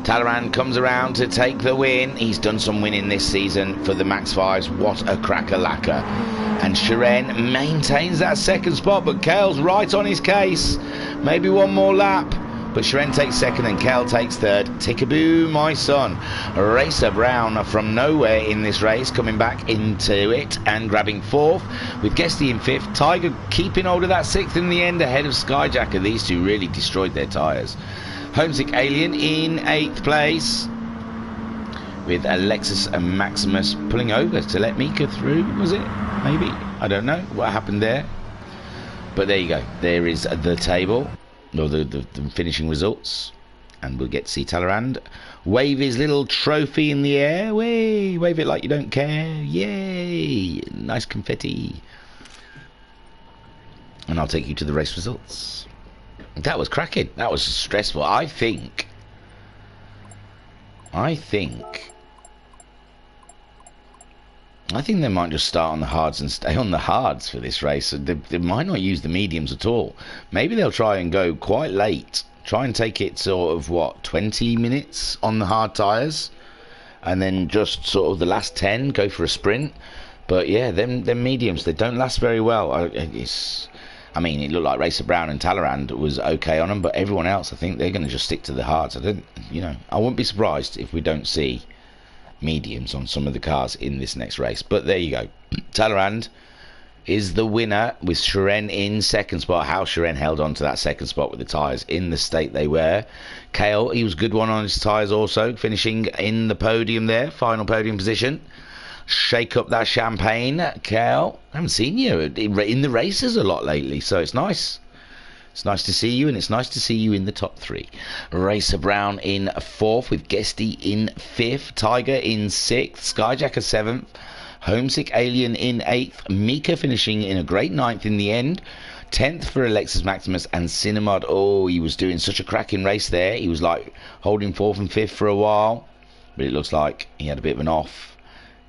Talleyrand comes around to take the win. He's done some winning this season for the MaX5s. What a cracker-lacquer. And Shiren maintains that second spot, but Kale's right on his case. Maybe one more lap. But Shiren takes second and Kale takes third. Tickaboo, my son. Racer Brown from nowhere in this race, coming back into it and grabbing fourth, with Guesty in fifth. Tiger keeping hold of that sixth in the end, ahead of Skyjacker. These two really destroyed their tyres. Homesick Alien in 8th place, with Alexis and Maximus pulling over to let Mika through, was it? Maybe? I don't know what happened there. But there you go. There is the table, or the finishing results. And we'll get to see Talleyrand wave his little trophy in the air. Wave it like you don't care. Yay! Nice confetti. And I'll take you to the race results. That was cracking. That was stressful. I think they might just start on the hards and stay on the hards for this race. They might not use the mediums at all. Maybe they'll try and go quite late. Try and take it sort of, what, 20 minutes on the hard tyres, and then just sort of the last 10 go for a sprint. But yeah, them mediums, they don't last very well. I mean, it looked like Racer Brown and Talleyrand was okay on them, but everyone else, I think they're going to just stick to the hards. I wouldn't be surprised if we don't see mediums on some of the cars in this next race. But there you go. Talleyrand is the winner, with Shiren in second spot. How Shiren held on to that second spot with the tyres in the state they were. Kale, he was a good one on his tyres also, finishing in the podium there, final podium position. Shake up that champagne, Kale. I haven't seen you in the races a lot lately, so it's nice. It's nice to see you, and it's nice to see you in the top 3. Racer Brown in 4th, with Guesty in 5th, Tiger in 6th, Skyjacker 7th, Homesick Alien in 8th, Mika finishing in a great 9th in the end, 10th for Alexis Maximus, and Cinnamod. Oh, he was doing such a cracking race there. He was like holding 4th and 5th for a while, but it looks like he had a bit of an off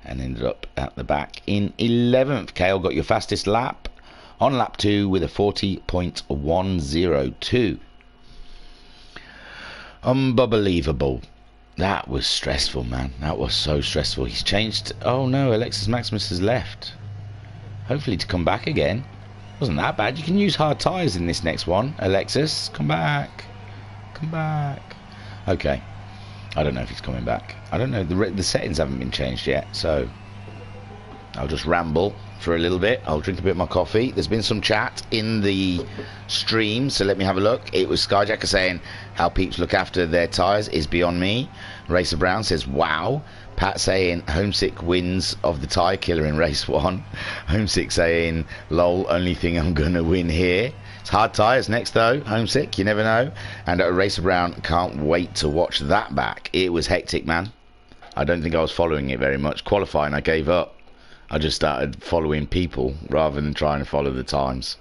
and ended up at the back in 11th. Kale got your fastest lap on lap 2 with a 40.102. Unbelievable. That was stressful, man. That was so stressful. He's changed. Oh no, Alexis Maximus has left. Hopefully to come back again. Wasn't that bad. You can use hard tyres in this next one. Alexis, come back. Come back. Okay. I don't know if he's coming back. I don't know. The settings haven't been changed yet, so I'll just ramble for a little bit. I'll drink a bit of my coffee. There's been some chat in the stream, so let me have a look. It was Skyjacker saying how peeps look after their tyres is beyond me. Racer Brown says wow. Pat saying Homesick wins of the tyre killer in race 1. Homesick saying lol, only thing I'm gonna win here. It's hard tyres next though. Homesick, you never know. And Racer Brown, can't wait to watch that back. It was hectic, man. I don't think I was following it very much. Qualifying, I gave up. I just started following people rather than trying to follow the times.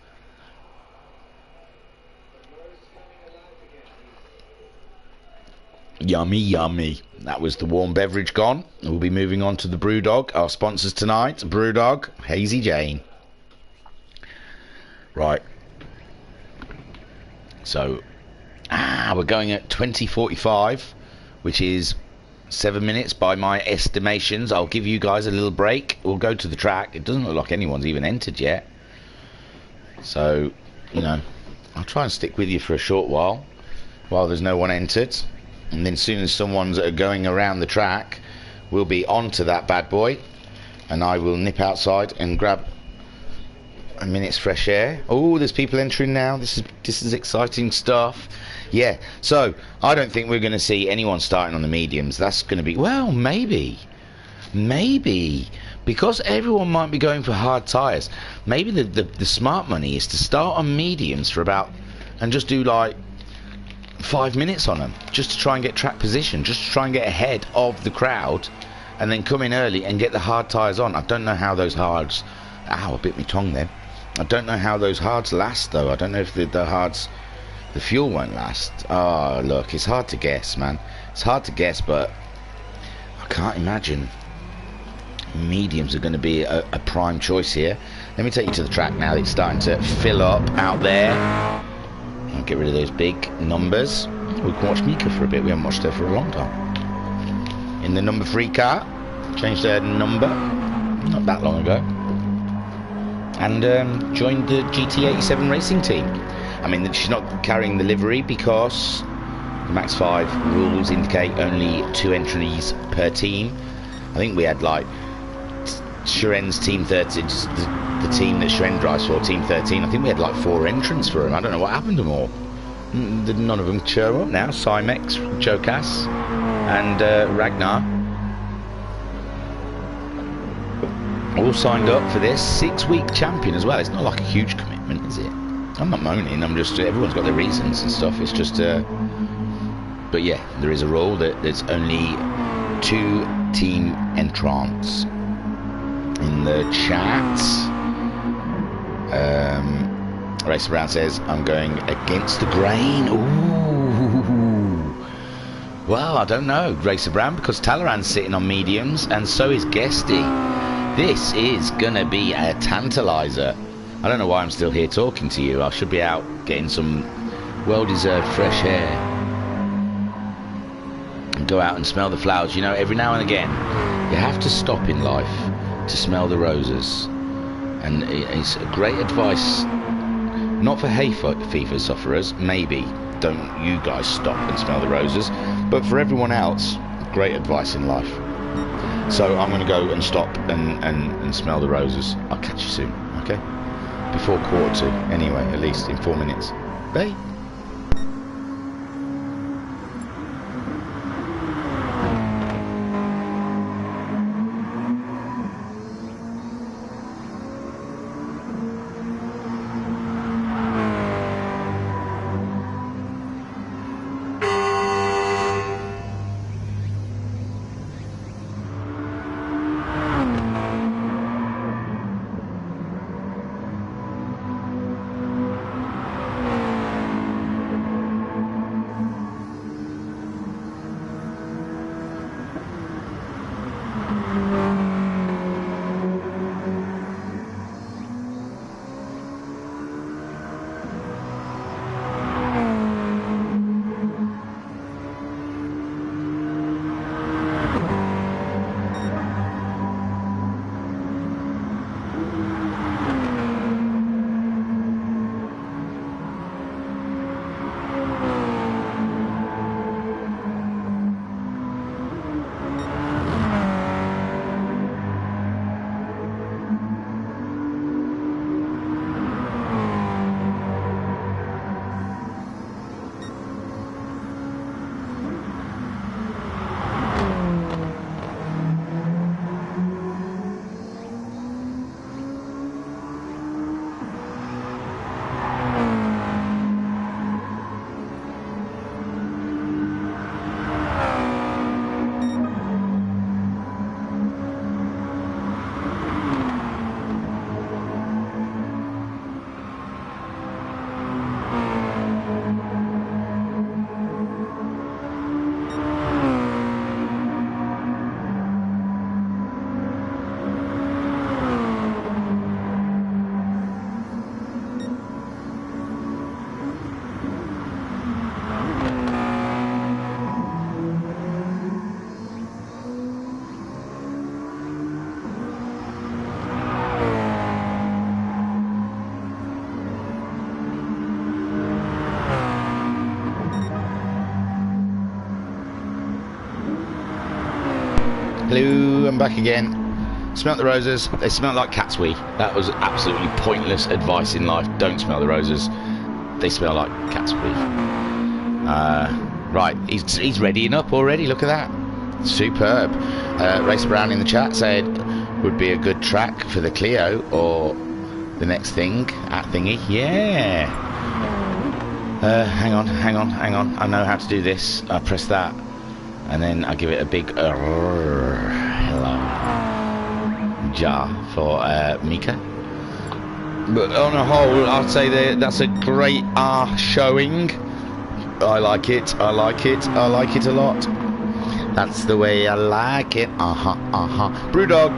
Yummy, yummy. That was the warm beverage gone. We'll be moving on to the Brewdog. Our sponsors tonight, Brewdog, Hazy Jane. Right. So, we're going at 20:45, which is 7 minutes by my estimations. I'll give you guys a little break. We'll go to the track. It doesn't look like anyone's even entered yet. So, I'll try and stick with you for a short while there's no one entered. And then as soon as someone's going around the track, we'll be on to that bad boy. And I will nip outside and grab a minute's fresh air. Oh, there's people entering now. This is exciting stuff. Yeah, so I don't think we're going to see anyone starting on the mediums. That's going to be, well, maybe, because everyone might be going for hard tyres. Maybe the smart money is to start on mediums for about, and just do like 5 minutes on them, just to try and get track position, just to try and get ahead of the crowd and then come in early and get the hard tyres on. I don't know how those hards... Ow, I bit my tongue then. I don't know how those hards last, though. I don't know if the hards... The fuel won't last. Oh, look, it's hard to guess, man. It's hard to guess, but I can't imagine mediums are going to be a prime choice here. Let me take you to the track now. It's starting to fill up out there. I'll get rid of those big numbers. We can watch Mika for a bit. We haven't watched her for a long time. In the number 3 car. Changed her number not that long ago. And joined the GT87 racing team. I mean, she's not carrying the livery because the MaX5 rules indicate only 2 entries per team. I think we had like Sharen's team 13, the team that Sharen drives for, team 13. I think we had like 4 entrants for him. I don't know what happened to them all. None of them show up now. Cymex, Joe Cass, and Ragnar. All signed up for this 6-week champion as well. It's not like a huge commitment, is it? I'm not moaning. I'm just, everyone's got their reasons and stuff. It's just, but yeah, there is a rule that there's only 2 team entrants. In the chat, Racer Brown says, I'm going against the grain. Ooh. Well, I don't know, Racer Brown, because Talaran's sitting on mediums, and so is Guesty. This is gonna be a tantalizer. I don't know why I'm still here talking to you. I should be out getting some well-deserved fresh air and go out and smell the flowers. You know, every now and again you have to stop in life to smell the roses, and it's great advice, not for hay fever sufferers, maybe don't you guys stop and smell the roses, but for everyone else, great advice in life. So I'm going to go and stop and smell the roses. I'll catch you soon, okay? Before 1:45 anyway, at least in 4 minutes. Bye. Hello, I'm back again. Smelt the roses. They smell like cat's wee. That was absolutely pointless advice in life. Don't smell the roses. They smell like cat's wee. Right, he's readying up already. Look at that. Superb. Racer Brown in the chat said would be a good track for the Clio or the next thing at thingy. Yeah. Hang on. I know how to do this. I press that, and then I give it a big jar for Mika. But on a whole, I'd say that's a great showing. I like it. I like it. I like it a lot. That's the way I like it. Brewdog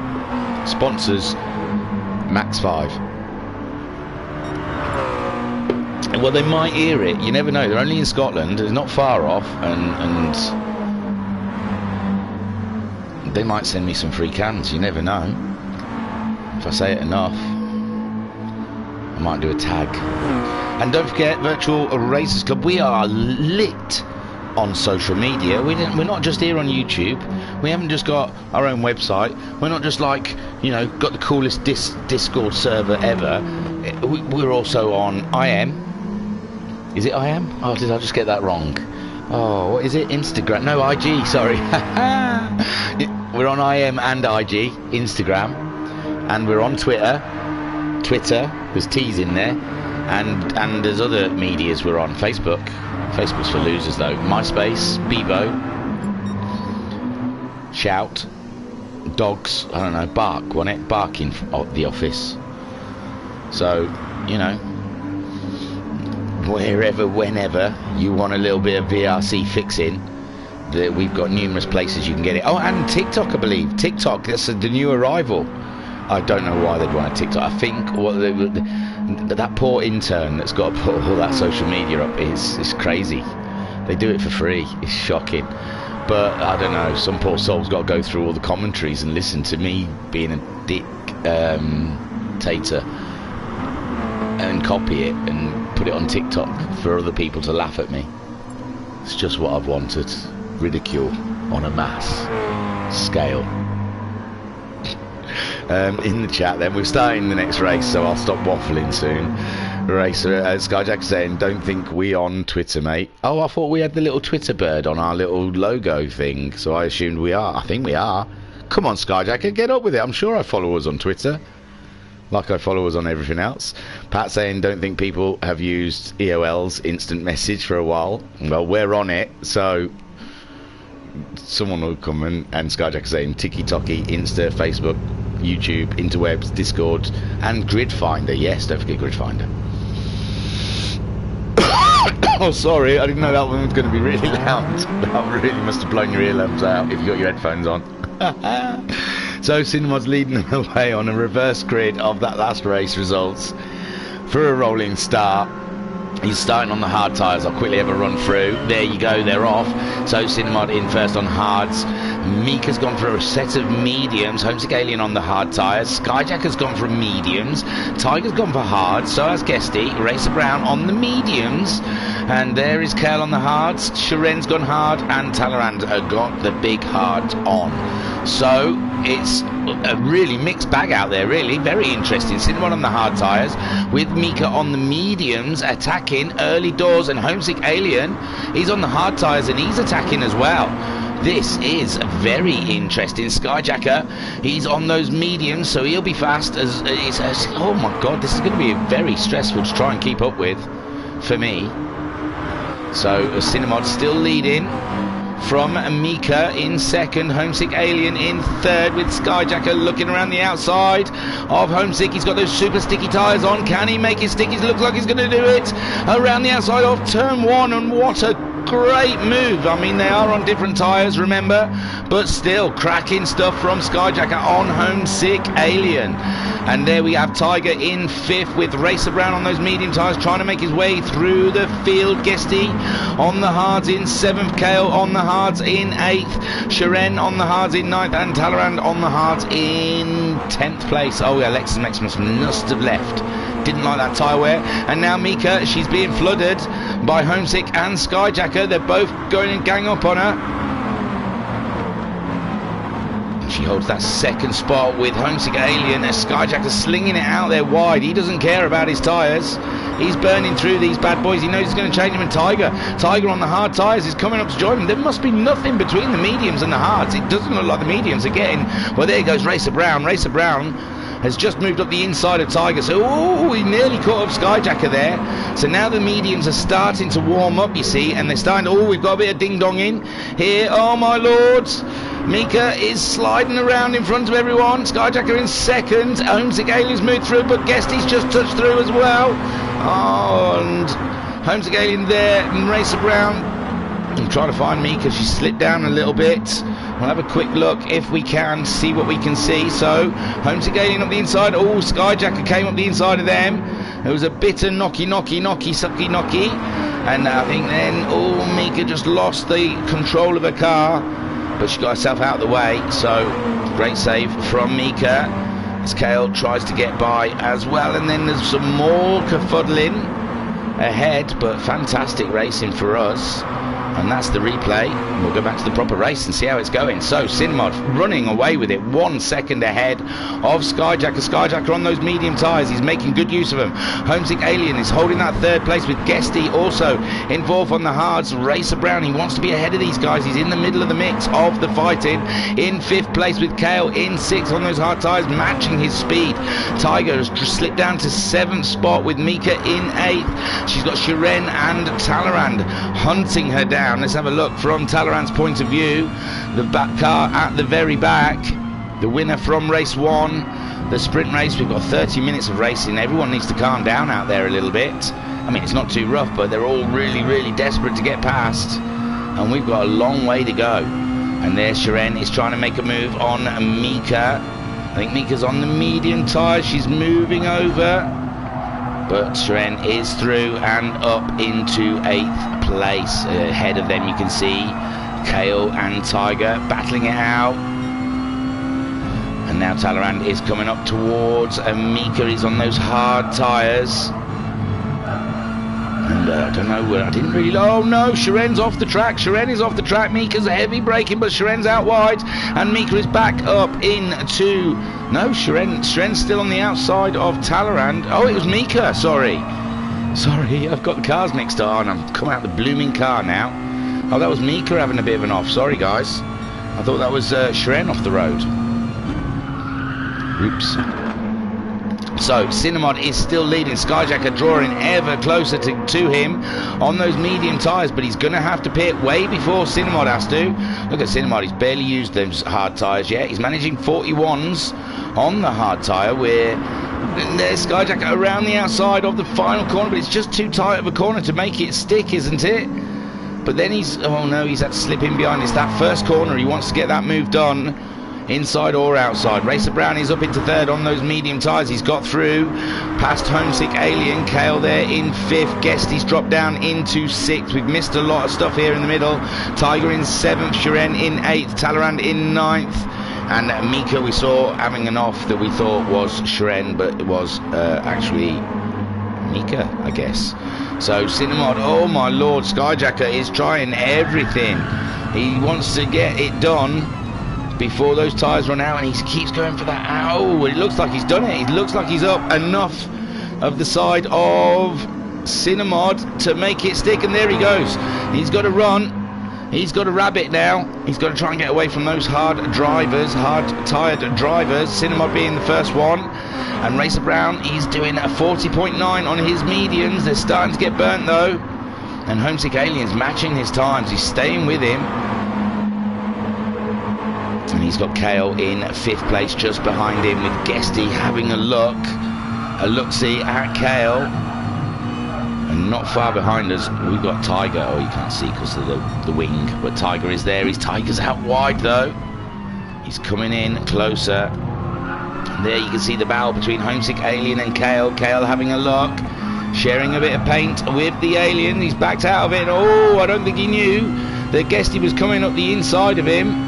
sponsors MaX5. Well, they might hear it. You never know. They're only in Scotland. It's not far off, and they might send me some free cans. You never know. If I say it enough, I might do a tag. And don't forget, Virtual Racers Club. We are lit on social media. We're not just here on YouTube. We haven't just got our own website. We're not just like, you know, got the coolest Discord server ever. We're also on IM. Is it IM? Oh, did I just get that wrong? Oh, what is it? Instagram? No, IG, sorry. We're on IM and IG, Instagram. And we're on Twitter. There's T's in there. And there's other medias we're on. Facebook's for losers, though. MySpace, Bebo, Shout, Dogs, I don't know, Bark, wasn't it? Bark in the office. So, you know, wherever, whenever you want a little bit of VRC fixing, we've got numerous places you can get it. Oh, and TikTok, I believe. TikTok, that's the new arrival. I don't know why they'd want a TikTok. I think that poor intern that's got to put all that social media up is crazy. They do it for free. It's shocking. But I don't know, some poor soul's got to go through all the commentaries and listen to me being a dictator and copy it and put it on TikTok for other people to laugh at me. It's just what I've wanted. Ridicule on a mass scale. In the chat then, we're starting the next race, so I'll stop waffling soon. Racer Skyjack saying, don't think we on Twitter, mate. Oh, I thought we had the little Twitter bird on our little logo thing, so I assumed we are. I think we are. Come on, Skyjacker, get up with it. I'm sure I follow us on Twitter, like I follow us on everything else. Pat saying, don't think people have used EOL's instant message for a while. Well, we're on it, so someone will come and Skyjacker saying, Tiki-Toki, Insta, Facebook, YouTube, interwebs, Discord, and Grid Finder. Yes, don't forget Grid Finder. Oh, sorry, I didn't know that one was going to be really loud. That really must have blown your earlobes out if you got your headphones on. So Cinema's leading the way on a reverse grid of that last race results for a rolling start. He's starting on the hard tyres. I'll quickly have a run through. There you go, they're off. So Cinemod in first on hards. Mika's gone for a set of mediums. Homesick Alien on the hard tyres. Skyjack has gone for mediums. Tiger's gone for hards. So has Guesty. Racer Brown on the mediums. And there is Curl on the hards. Sharen's gone hard. And Talleyrand got the big hard on. So it's a really mixed bag out there, really. Very interesting. Cinemod on the hard tyres with Mika on the mediums attacking early doors, and Homesick Alien, he's on the hard tyres and he's attacking as well. This is very interesting. Skyjacker, he's on those mediums, so he'll be fast as oh my god, this is going to be very stressful to try and keep up with for me. So Cinemod still leading from Mika in second, Homesick Alien in third, with Skyjacker looking around the outside of Homesick. He's got those super sticky tyres on. Can he make his stickies look like he's going to do it? Around the outside of turn one, and what a great move. I mean, they are on different tyres, remember, but still cracking stuff from Skyjacker on Homesick Alien. And there we have Tiger in fifth with Racer Brown on those medium tyres trying to make his way through the field. Guesty on the hards in seventh, Kale on the hards in eighth, Sharen on the hards in ninth, and Talleyrand on the hards in 10th place. Oh yeah, Alexis Maximus must have left. Didn't like that tyre wear. And now Mika, she's being flooded by Homesick and Skyjacker. They're both going and gang up on her. She holds that second spot with Homesick Alien. Skyjacker slinging it out there wide. He doesn't care about his tyres. He's burning through these bad boys. He knows he's going to change them. And Tiger on the hard tyres is coming up to join him. There must be nothing between the mediums and the hards. It doesn't look like the mediums are getting. Well, there goes Racer Brown. Racer Brown has just moved up the inside of Tiger. So, oh, he nearly caught up Skyjacker there. So now the mediums are starting to warm up, you see, and they're starting to, oh, we've got a bit of ding-dong in here. Oh, my lords. Mika is sliding around in front of everyone. Skyjacker in second. Homesick Alien's moved through, but Guesty's just touched through as well. Oh, and Homesick Alien there, and Racer Brown. I'm trying to find Mika. She slipped down a little bit. We'll have a quick look if we can see what we can see. So, Homesick Alien up the inside. Oh, Skyjacker came up the inside of them. It was a bit of knocky, sucky, knocky. And I think then, oh, Mika just lost the control of her car. But she got herself out of the way. So, great save from Mika. As Kale tries to get by as well. And then there's some more kerfuddling ahead. But fantastic racing for us. And that's the replay. We'll go back to the proper race and see how it's going. So Cinnamod running away with it, 1 second ahead of Skyjacker. Skyjacker on those medium tyres, he's making good use of them. Homesick Alien is holding that 3rd place with Guesty also involved on the hards. Racer Brown, he wants to be ahead of these guys. He's in the middle of the mix of the fighting. In 5th place with Kale, in 6th on those hard tyres, matching his speed. Tiger has slipped down to 7th spot with Mika in 8th. She's got Shiren and Talleyrand hunting her down. Let's have a look from Talleyrand's point of view. The back car at the very back. The winner from race 1. The sprint race. We've got 30 minutes of racing. Everyone needs to calm down out there a little bit. I mean, it's not too rough, but they're all really desperate to get past. And we've got a long way to go. And there Shiren is trying to make a move on Mika. I think Mika's on the medium tyre. She's moving over. But Shiren is through and up into 8th place. Ahead of them you can see Kale and Tiger battling it out. And now Talleyrand is coming up towards Mika. He's on those hard tyres. And I don't know where I didn't really. Oh no, Shiren's off the track. Shiren is off the track. Mika's heavy braking, but Shiren's out wide. And Mika is back up into. No, Shiren's still on the outside of Talleyrand. Oh, it was Mika. Sorry, I've got the cars mixed up, and I'm coming out the blooming car now. Oh, that was Mika having a bit of an off. Sorry, guys. I thought that was Shiren off the road. Oops. So, Cinnamod is still leading. Skyjacker drawing ever closer to him on those medium tyres, but he's going to have to pit way before Cinnamod has to. Look at Cinnamod, he's barely used those hard tyres yet. He's managing 41s on the hard tyre, where there's Skyjacker around the outside of the final corner, but it's just too tight of a corner to make it stick, isn't it? But then he's had to slip in behind. It's that first corner, he wants to get that move done. Inside or outside. Racer Brown is up into 3rd on those medium tyres. He's got through past Homesick Alien. Kale there in 5th. Guesty's dropped down into 6th. We've missed a lot of stuff here in the middle. Tiger in 7th. Shiren in 8th. Talleyrand in 9th. And Mika we saw having an off that we thought was Shiren, but it was actually Mika, I guess. So Cinnamod, oh my lord, Skyjacker is trying everything. He wants to get it done before those tyres run out, and he keeps going for that. Ow, it looks like he's done it. It looks like he's up enough of the side of Cinnamod to make it stick, and there he goes. He's got to run. He's got to rabbit now. He's got to try and get away from those hard tyred drivers. Cinnamod being the first one. And Racer Brown, he's doing a 40.9 on his mediums. They're starting to get burnt though. And Homesick Alien's matching his times. He's staying with him. And he's got Kale in 5th place just behind him, with Guesty having a look-see at Kale. And not far behind us, we've got Tiger. Oh, you can't see because of the wing, but Tiger is there. Tiger's out wide though. He's coming in closer. And there you can see the battle between Homesick Alien and Kale. Kale having a look, sharing a bit of paint with the Alien. He's backed out of it. Oh, I don't think he knew that Guesty was coming up the inside of him.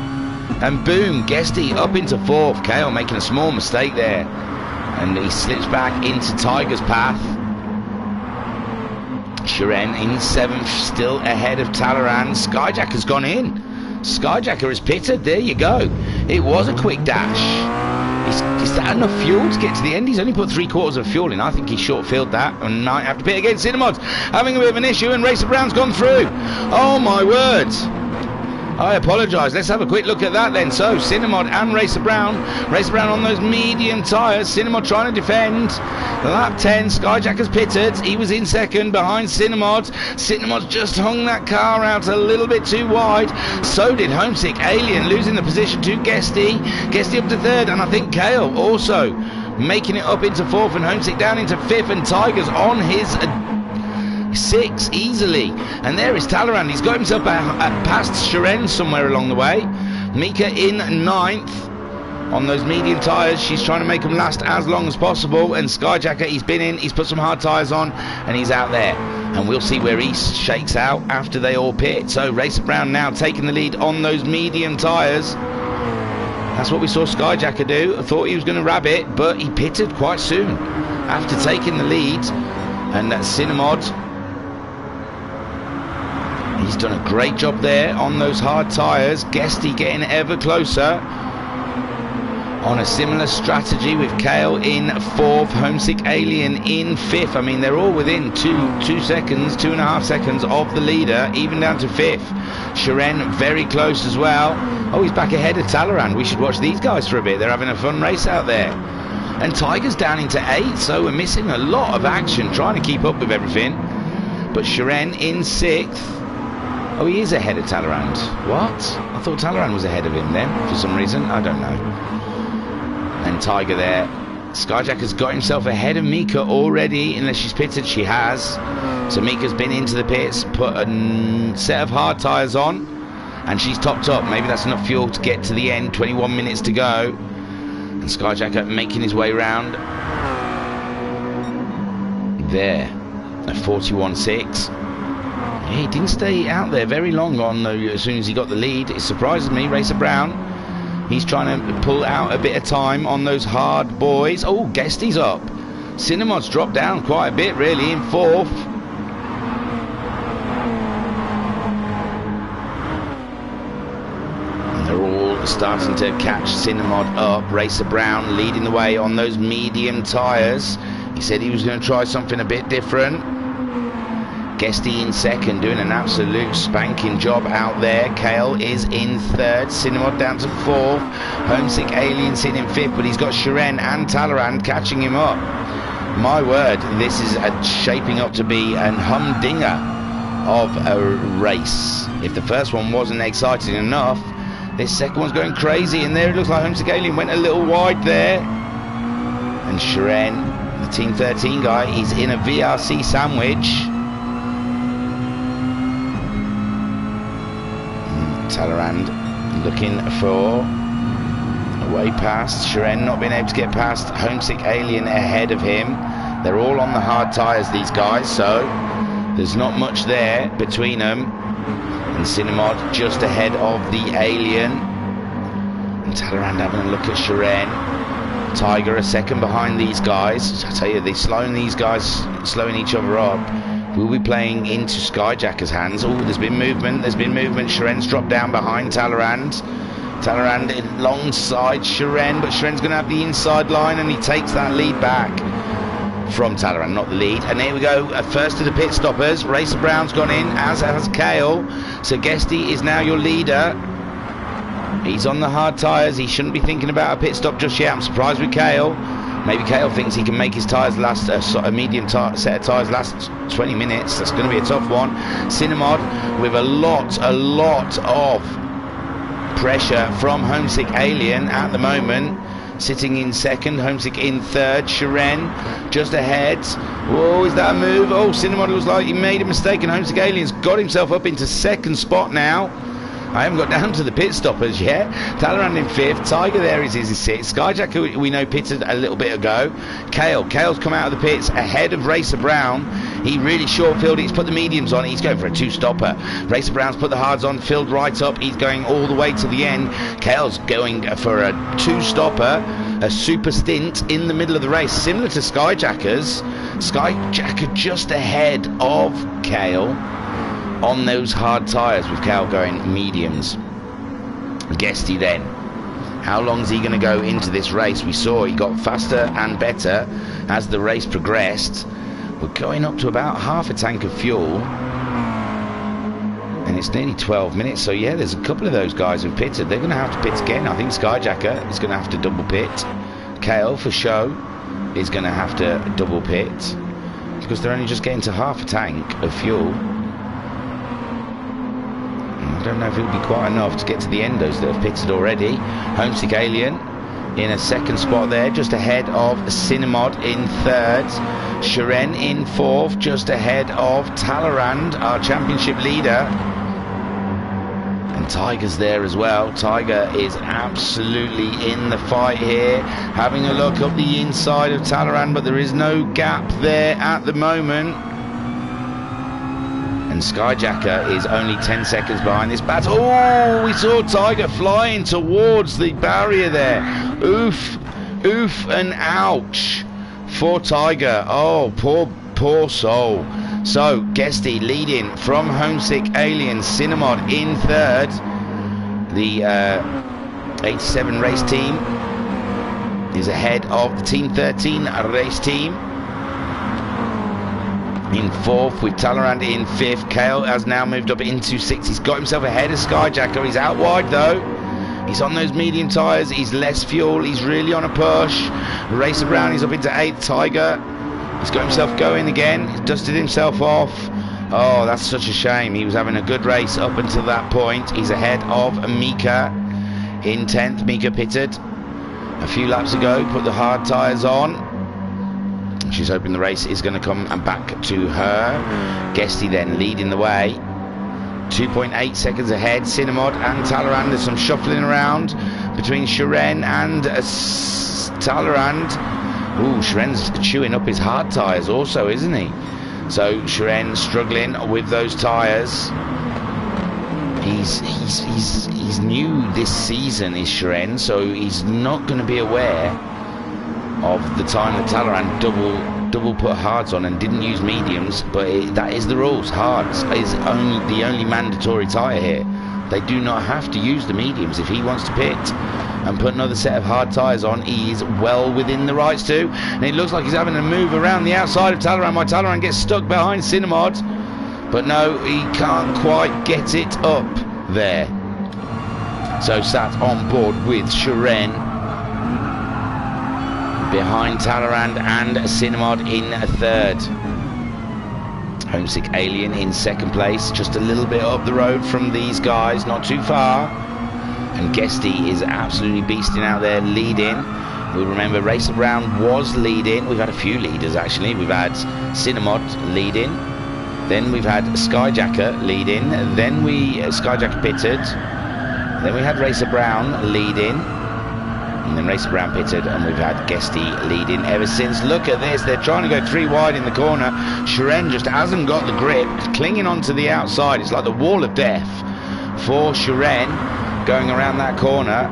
And boom, Guesty up into 4th. Kale making a small mistake there. And he slips back into Tiger's path. Shiren in 7th, still ahead of Talleyrand. Skyjacker's gone in. Skyjacker is pitted. There you go. It was a quick dash. Is that enough fuel to get to the end? He's only put 3/4 of fuel in. I think he short-filled that and might have to pit against Cinnamod's having a bit of an issue, and Racer Brown's gone through. Oh my word. I apologise. Let's have a quick look at that then. So, Cinnamod and Racer Brown. Racer Brown on those medium tyres. Cinnamod trying to defend. Lap 10. Skyjack has pitted. He was in second behind Cinnamod. Cinnamod's just hung that car out a little bit too wide. So did Homesick Alien, losing the position to Guesty. Guesty up to third, and I think Kale also making it up into fourth, and Homesick down into fifth, and Tiger's on his six easily. And there is Talleyrand. He's got himself past Shiren somewhere along the way. Mika in ninth on those medium tyres. She's trying to make them last as long as possible. And Skyjacker, he's been in, he's put some hard tyres on, and he's out there. And we'll see where he shakes out after they all pit. So Racer Brown now taking the lead on those medium tyres. That's what we saw Skyjacker do. I thought he was going to grab it, but he pitted quite soon after taking the lead. And that's Cinnamod. He's done a great job there on those hard tyres. Guesty getting ever closer on a similar strategy with Kale in fourth, Homesick Alien in fifth. I mean, they're all within 2 seconds, 2.5 seconds of the leader, even down to fifth. Shiren very close as well. Oh, he's back ahead of Talleyrand. We should watch these guys for a bit. They're having a fun race out there. And Tiger's down into eighth, so we're missing a lot of action trying to keep up with everything. But Shiren in sixth. Oh, he is ahead of Talleyrand. What? I thought Talleyrand was ahead of him then, for some reason. I don't know. And Tiger there. Skyjack has got himself ahead of Mika already, unless she's pitted. She has. So Mika's been into the pits, put a set of hard tyres on, and she's topped up. Maybe that's enough fuel to get to the end. 21 minutes to go. And Skyjack making his way round. There. At 41.6. He didn't stay out there very long on as soon as he got the lead. It surprises me. Racer Brown, he's trying to pull out a bit of time on those hard boys. Oh, Guesty's up. Cinnamod's dropped down quite a bit really in fourth. And they're all starting to catch Cinnamod up. Racer Brown leading the way on those medium tyres. He said he was going to try something a bit different. Guesty in second, doing an absolute spanking job out there. Kale is in third. Cinnamod down to fourth. Homesick Alien sitting in fifth, but he's got Shiren and Talleyrand catching him up. My word, this is shaping up to be an humdinger of a race. If the first one wasn't exciting enough, this second one's going crazy. And there it looks like Homesick Alien went a little wide there. And Shiren, the Team 13 guy, he's in a VRC sandwich. Talleyrand looking for a way past. Shiren not being able to get past. Homesick Alien ahead of him. They're all on the hard tyres, these guys, so there's not much there between them. And Cinnamod just ahead of the Alien. And Talleyrand having a look at Shiren. Tiger a second behind these guys. I tell you, they're slowing these guys, slowing each other up. We'll be playing into Skyjacker's hands. Oh, there's been movement. Shiren's dropped down behind Talleyrand. Talleyrand alongside Shiren, but Shiren's going to have the inside line, and he takes that lead back from Talleyrand, not the lead. And here we go, first to the pit stoppers. Racer Brown's gone in, as has Kale. So Guesty is now your leader. He's on the hard tyres. He shouldn't be thinking about a pit stop just yet. I'm surprised with Kale. Maybe Kale thinks he can make his tyres last, a medium set of tyres last 20 minutes. That's going to be a tough one. Cinnamod with a lot of pressure from Homesick Alien at the moment. Sitting in second, Homesick in third. Shiren just ahead. Whoa, is that a move? Oh, Cinnamod looks like he made a mistake, and Homesick Alien's got himself up into second spot now. I haven't got down to the pit stoppers yet. Talleyrand in fifth. Tiger there is in sixth. Skyjacker, we know, pitted a little bit ago. Kale's come out of the pits ahead of Racer Brown. He really short-filled it. He's put the mediums on. He's going for a two-stopper. Racer Brown's put the hards on, filled right up. He's going all the way to the end. Kale's going for a two-stopper, a super stint in the middle of the race, similar to Skyjacker's. Skyjacker just ahead of Kale on those hard tyres, with Kale going mediums. Guesty then, how long is he going to go into this race? We saw he got faster and better as the race progressed. We're going up to about half a tank of fuel, and It's nearly 12 minutes. So yeah, there's a couple of those guys who've pitted. They're going to have to pit again. I think Skyjacker is going to have to double pit. Kale for show is going to have to double pit, because they're only just getting to half a tank of fuel. I don't know if it'll be quite enough to get to the endos that have pitted already. Homesick Alien in a second spot there, just ahead of Cinemod in third. Shiren in fourth, just ahead of Talleyrand, our championship leader. And Tiger's there as well. Tiger is absolutely in the fight here, having a look up the inside of Talleyrand, but there is no gap there at the moment. And Skyjacker is only 10 seconds behind this battle. Oh, we saw Tiger flying towards the barrier there. Oof, oof and ouch for Tiger. Oh, poor soul. So, Guesty leading from Homesick Alien. Cinemod in third. The 87 race team is ahead of the Team 13 race team. In fourth, with Talleyrand in fifth. Kale has now moved up into sixth. He's got himself ahead of Skyjacker. He's out wide though. He's on those medium tyres. He's less fuel. He's really on a push. Racer Brown, he's up into eighth. Tiger, he's got himself going again. He's dusted himself off. Oh, that's such a shame. He was having a good race up until that point. He's ahead of Mika in 10th. Mika pitted a few laps ago, put the hard tyres on. She's hoping the race is going to come and back to her. Guesty then leading the way. 2.8 seconds ahead. Cinemod and Talleyrand. There's some shuffling around between Shiren and Talleyrand. Ooh, Shiren's chewing up his hard tyres also, isn't he? So Shiren struggling with those tyres. He's new this season, is Shiren, so he's not going to be aware of the time that Talleyrand double put hards on and didn't use mediums, but that is the rules. Hards is the only mandatory tyre here. They do not have to use the mediums. If he wants to pit and put another set of hard tyres on, he is well within the rights to. And it looks like he's having to move around the outside of Talleyrand while Talleyrand gets stuck behind Cinemod, but no, he can't quite get it up there. So sat on board with Shiren behind Talleyrand and Cinemod in third. Homesick Alien in second place, just a little bit up the road from these guys, not too far. And Guesty is absolutely beasting out there, leading. We remember Racer Brown was leading. We've had a few leaders actually. We've had Cinemod leading, then we've had Skyjacker leading, then Skyjacker pitted, then we had Racer Brown leading, and then Racer Brown pitted, and we've had Guesty leading ever since. Look at this, they're trying to go three wide in the corner. Shiren just hasn't got the grip, clinging onto the outside. It's like the wall of death for Shiren going around that corner.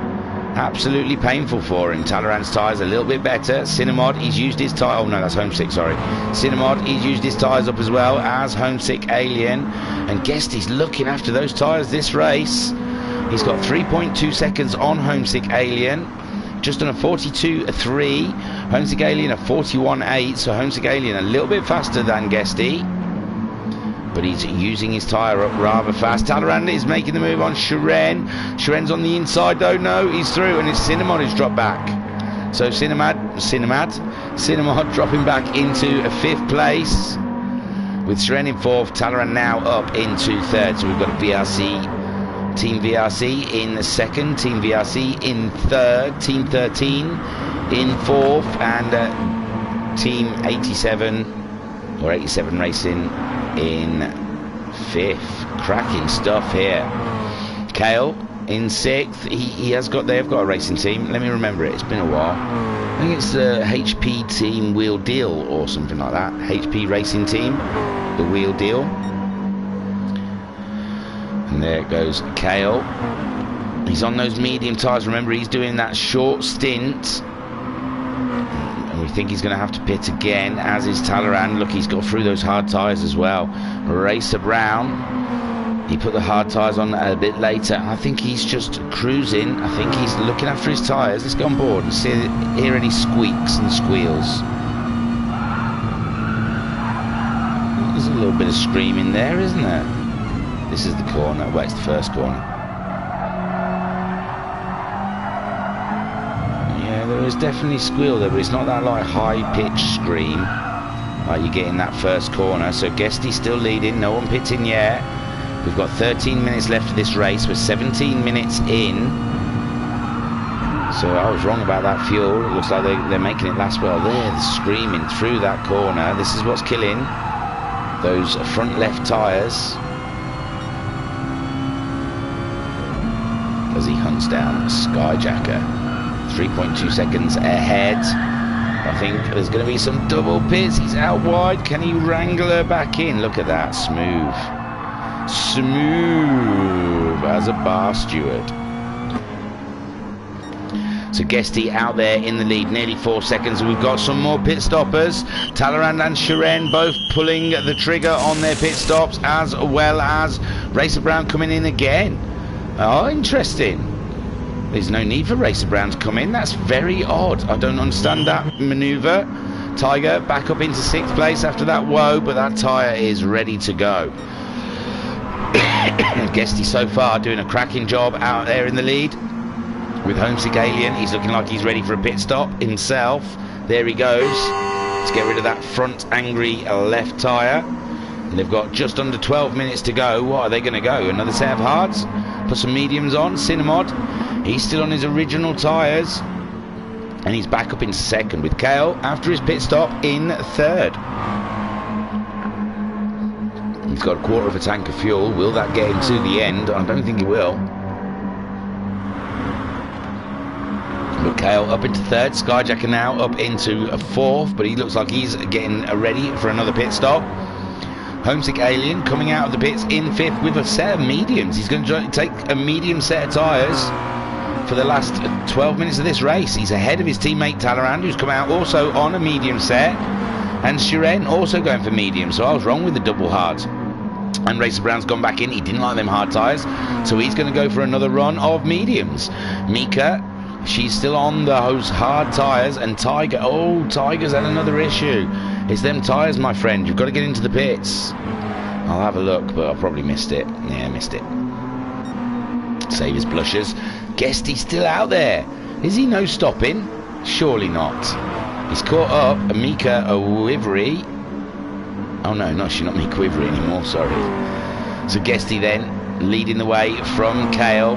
Absolutely painful for him. Talleyrand's tyres a little bit better. Cinemod, he's used his tyre. Oh no, that's Homesick, sorry. Cinemod, he's used his tyres up as well as Homesick Alien. And Guesty's looking after those tyres this race. He's got 3.2 seconds on Homesick Alien. Just on a 42.3, Homesick Alien a 41.8, so Homesick Alien a little bit faster than Guesty, but he's using his tyre up rather fast. Talleyrand is making the move on Shiren. Shiren's on the inside though. No, he's through, and his Cinemod is dropped back. So Cinemod dropping back into a fifth place with Shiren in fourth. Talleyrand now up into third. So we've got a VRC. Team VRC in second, Team VRC in third, Team 13 in fourth, and Team 87 or 87 Racing in fifth. Cracking stuff here. Kale in sixth. They have got a racing team. Let me remember it. It's been a while. I think it's the HP Team Wheel Deal or something like that. HP Racing Team, the Wheel Deal. And there goes Kale. He's on those medium tyres. Remember, he's doing that short stint. And we think he's going to have to pit again, as is Talleyrand. Look, he's got through those hard tyres as well. Racer Brown, he put the hard tyres on a bit later. I think he's just cruising. I think he's looking after his tyres. Let's go on board and hear any squeaks and squeals. There's a little bit of screaming there, isn't there? This is the corner. Well, it's the first corner. Yeah, there is definitely squeal there, but it's not that like high-pitched scream like you get in that first corner. So Guesty's still leading. No one pitting yet. We've got 13 minutes left of this race. We're 17 minutes in. So I was wrong about that fuel. It looks like they're making it last well. They're screaming through that corner. This is what's killing those front left tyres. As he hunts down Skyjacker. 3.2 seconds ahead. I think there's going to be some double pits. He's out wide. Can he wrangle her back in? Look at that. Smooth. Smooth as a bar steward. So Guesty out there in the lead, nearly 4 seconds. We've got some more pit stoppers. Talleyrand and Shiren both pulling the trigger on their pit stops, as well as Racer Brown coming in again. Oh, interesting. There's no need for Racer Brown to come in. That's very odd. I don't understand that manoeuvre. Tiger back up into 6th place after that woe, but that tyre is ready to go. Guesty so far doing a cracking job out there in the lead. With Homesick Alien, he's looking like he's ready for a pit stop himself. There he goes. Let's get rid of that front angry left tyre. And they've got just under 12 minutes to go. What are they going to go? Another set of hards? Put some mediums on. Cinemod, he's still on his original tyres. And he's back up in 2nd with Kale after his pit stop in 3rd. He's got a quarter of a tank of fuel. Will that get him to the end? I don't think he will. But Kale up into 3rd. Skyjacker now up into 4th, but he looks like he's getting ready for another pit stop. Homesick Alien coming out of the pits in 5th with a set of mediums. He's going to take a medium set of tyres for the last 12 minutes of this race. He's ahead of his teammate Talleyrand, who's come out also on a medium set, and Shiren also going for medium. So I was wrong with the double hard. And Racer Brown's gone back in. He didn't like them hard tyres, so he's going to go for another run of mediums. Mika, she's still on those hard tyres, and Tiger, oh, Tiger's had another issue. It's them tyres, my friend. You've got to get into the pits. I'll have a look, but I probably missed it. Yeah, missed it. Save his blushes. Guesty's still out there. Is he no stopping? Surely not. He's caught up. Mika Wivery. Oh no, no, she's not Mika Wivery anymore, sorry. So Guesty then leading the way from Kale.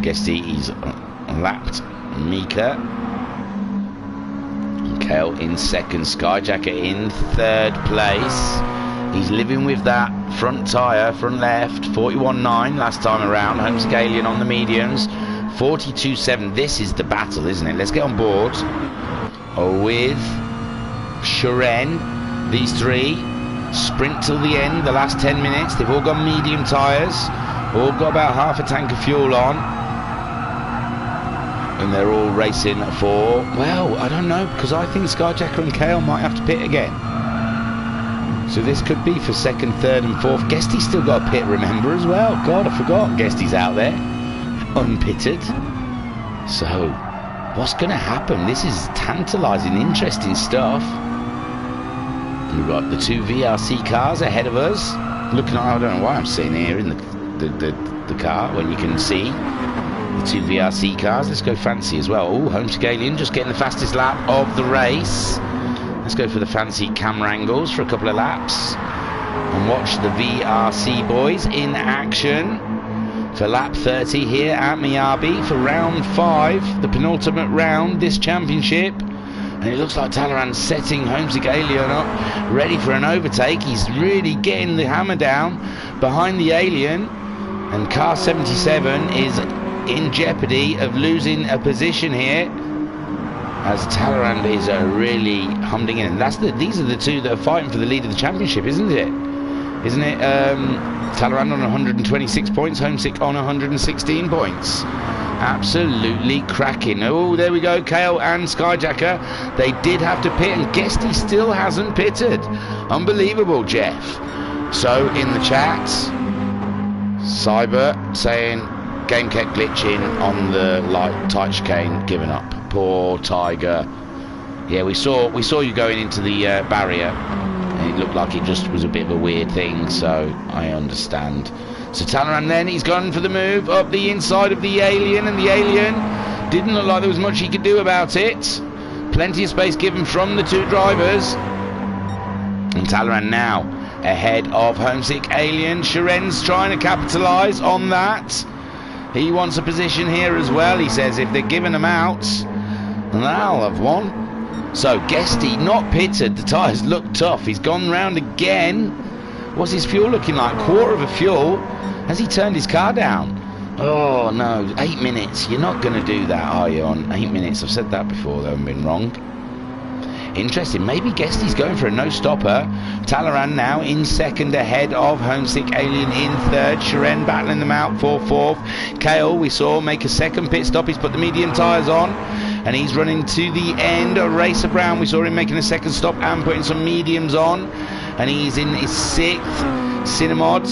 Guesty, he's lapped Mika. And Kale in 2nd. Skyjacker in 3rd place. He's living with that front tyre, front left. 41.9 last time around. Homesick Alien on the mediums. 42.7. This is the battle, isn't it? Let's get on board with Shiren. These three sprint till the end, the last 10 minutes. They've all got medium tyres. All got about half a tank of fuel on. And they're all racing for, well, I don't know, because I think Skyjacker and Kale might have to pit again. So this could be for 2nd, 3rd and 4th. Guesty's still got a pit, remember, as well. God, I forgot. Guesty's out there, unpitted. So, what's going to happen? This is tantalising, interesting stuff. We've got the 2 VRC cars ahead of us. Looking, I don't know why I'm sitting here in the car when you can see the 2 VRC cars. Let's go fancy as well. Oh, Homesick Alien just getting the fastest lap of the race. Let's go for the fancy camera angles for a couple of laps and watch the VRC boys in action for lap 30 here at Miyabi for round 5, the penultimate round this championship. And it looks like Talleyrand's setting Homesick Alien up, ready for an overtake. He's really getting the hammer down behind the Alien, and car 77 is in jeopardy of losing a position here, as Talleyrand is really humding in. And these are the two that are fighting for the lead of the championship, isn't it? Isn't it? Talleyrand on 126 points, Homesick on 116 points. Absolutely cracking. Oh, there we go. Kale and Skyjacker. They did have to pit, and Guesty still hasn't pitted. Unbelievable, Jeff. So in the chat, Cyber saying game kept glitching on the tight chicane, giving up. Poor Tiger. Yeah, we saw you going into the barrier. And it looked like it just was a bit of a weird thing, so I understand. So Talleyrand then, he's gone for the move up the inside of the Alien, and the Alien didn't look like there was much he could do about it. Plenty of space given from the two drivers. And Talleyrand now ahead of Homesick Alien. Shiren's trying to capitalise on that. He wants a position here as well. He says if they're giving him out, then I'll have one. So Guesty not pitted. The tyres look tough. He's gone round again. What's his fuel looking like? Quarter of a fuel. Has he turned his car down? Oh no, 8 minutes. You're not going to do that, are you, on 8 minutes? I've said that before, though, I've been wrong. Interesting. Maybe Guesty's going for a no-stopper. Talleyrand now in second ahead of Homesick Alien in third. Shiren battling them out for fourth. Kale, we saw, make a second pit stop. He's put the medium tyres on, and he's running to the end. Racer Brown, we saw him making a second stop and putting some mediums on, and he's in his sixth. Cinemod,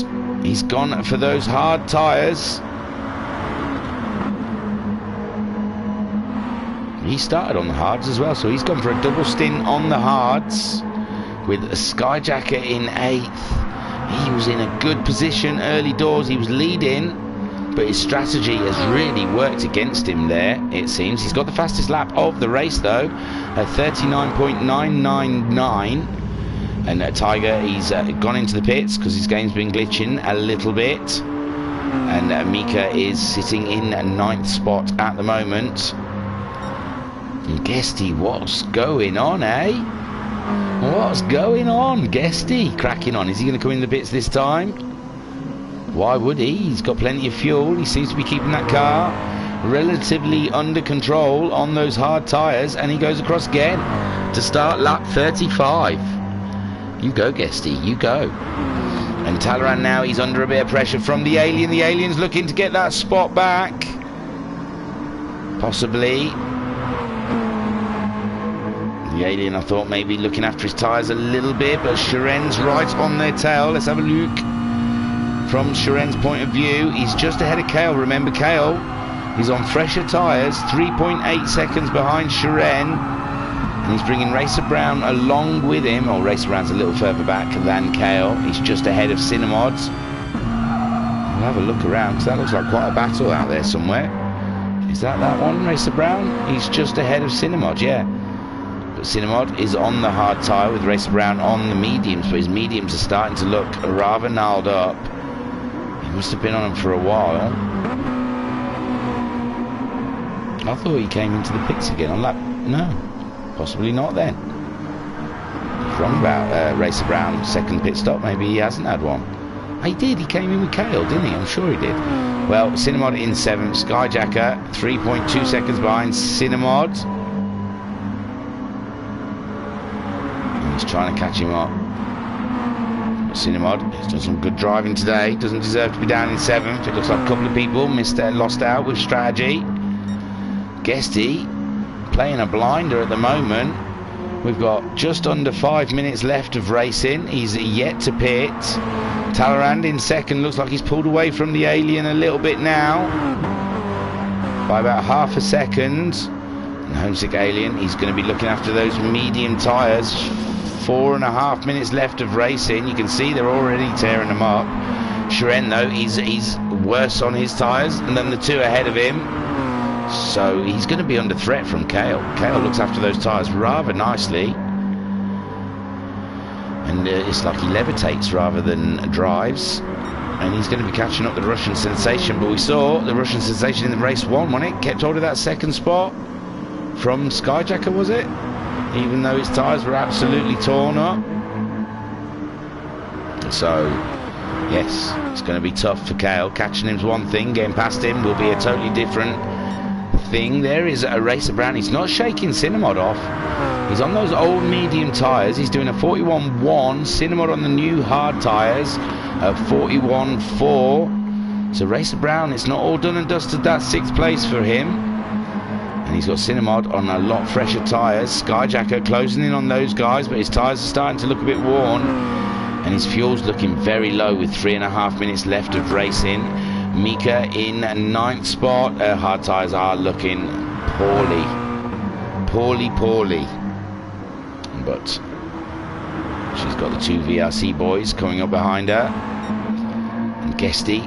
he's gone for those hard tyres. He started on the hards as well, so he's gone for a double stint on the hards with a Skyjacker in 8th. He was in a good position early doors. He was leading, but his strategy has really worked against him there, it seems. He's got the fastest lap of the race, though, at 39.999. And Tiger, he's gone into the pits because his game's been glitching a little bit. And Mika is sitting in 9th spot at the moment. And Guesty, what's going on, eh? What's going on? Guesty cracking on. Is he going to come in the pits this time? Why would he? He's got plenty of fuel. He seems to be keeping that car relatively under control on those hard tyres, and he goes across again to start lap 35. You go, Guesty, you go. And Talleyrand now, he's under a bit of pressure from the Alien. The Alien's looking to get that spot back. Possibly. The Alien, I thought, maybe looking after his tyres a little bit, but Shiren's right on their tail. Let's have a look from Shiren's point of view. He's just ahead of Kale. Remember, Kale, he's on fresher tyres, 3.8 seconds behind Shiren. And he's bringing Racer Brown along with him. Oh, Racer Brown's a little further back than Kale. He's just ahead of Cinemod. We'll have a look around, because that looks like quite a battle out there somewhere. Is that one, Racer Brown? He's just ahead of Cinemod, yeah. But Cinemod is on the hard tyre with Racer Brown on the mediums, but his mediums are starting to look rather gnarled up. He must have been on them for a while. I thought he came into the pits again on lap... No, possibly not then. He's wrong about Racer Brown second pit stop. Maybe he hasn't had one. He did, he came in with Kale, didn't he? I'm sure he did. Well, Cinemod in 7th, Skyjacker 3.2 seconds behind Cinemod. He's trying to catch him up. Cinemod has done some good driving today. Doesn't deserve to be down in 7th. It looks like a couple of people lost out with strategy. Guesty playing a blinder at the moment. We've got just under 5 minutes left of racing. He's yet to pit. Talleyrand in 2nd. Looks like he's pulled away from the Alien a little bit now by about half a second. And Homesick Alien, he's going to be looking after those medium tyres. 4.5 minutes left of racing. You can see they're already tearing them up. Shiren, though, he's worse on his tyres than the two ahead of him. So he's going to be under threat from Kale. Kale looks after those tyres rather nicely. And it's like he levitates rather than drives. And he's going to be catching up the Russian Sensation. But we saw the Russian Sensation in the race 1, wasn't it? Kept hold of that 2nd spot from Skyjacker, was it? Even though his tyres were absolutely torn up. So, yes, it's going to be tough for Kale. Catching him's one thing, getting past him will be a totally different thing. There is a Racer Brown. He's not shaking Cinemod off. He's on those old medium tyres. He's doing a 41.1. Cinemod on the new hard tyres at 41.4. So Racer Brown, it's not all done and dusted. That 6th place for him. And he's got Cinemod on a lot fresher tyres. Skyjacker closing in on those guys, but his tyres are starting to look a bit worn. And his fuel's looking very low with 3.5 minutes left of racing. Mika in 9th spot. Hard tyres are looking poorly. Poorly. But She's got the two VRC boys coming up behind her. And Guesty,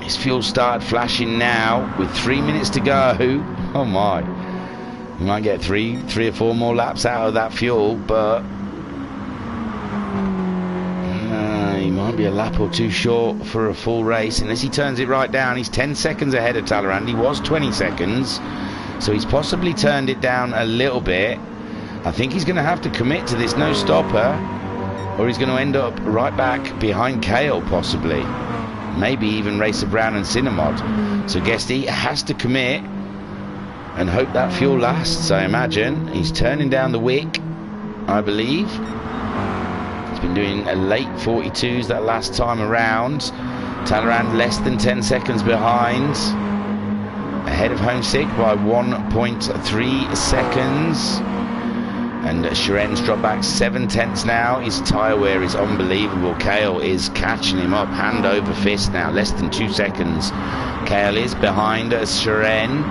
his fuel started flashing now with 3 minutes to go. Oh my. He might get three or four more laps out of that fuel, but he might be a lap or two short for a full race unless he turns it right down. He's 10 seconds ahead of Talleyrand. He was 20 seconds, so he's possibly turned it down a little bit. I think he's going to have to commit to this no stopper, or he's going to end up right back behind Kale, possibly, maybe even Racer Brown and Cinnamod. So Guesty has to commit and hope that fuel lasts. I imagine he's turning down the wick, I believe. He's been doing a late 42s that last time around. Talleyrand less than 10 seconds behind, ahead of Homesick by 1.3 seconds. And Shiren's dropped back 7/10 now. His tyre wear is unbelievable. Kale is catching him up hand over fist now, less than 2 seconds. Kale is behind Shiren.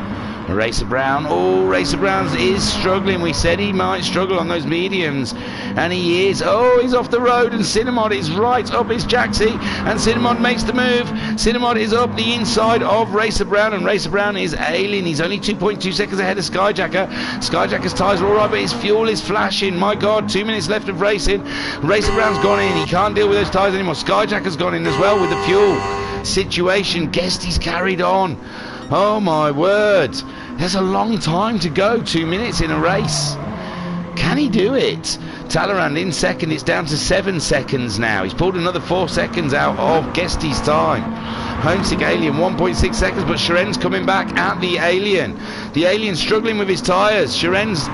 Racer Brown, Racer Brown is struggling. We said he might struggle on those mediums, and he is. He's off the road, and Cinnamod is right up his jacksie, and Cinnamod makes the move. Cinnamod is up the inside of Racer Brown, and Racer Brown is ailing. He's only 2.2 seconds ahead of Skyjacker. Skyjacker's tyres are alright, but his fuel is flashing. My God, 2 minutes left of racing. Racer Brown's gone in. He can't deal with those tyres anymore. Skyjacker's gone in as well with the fuel situation. Guesty's carried on. Oh my word. There's a long time to go, 2 minutes in a race. Can he do it? Talleyrand in second. It's down to 7 seconds now. He's pulled another 4 seconds out of Guesty's time. Homesick Alien 1.6 seconds, but Shiren's coming back at the Alien. The Alien's struggling with his tyres. Shiren's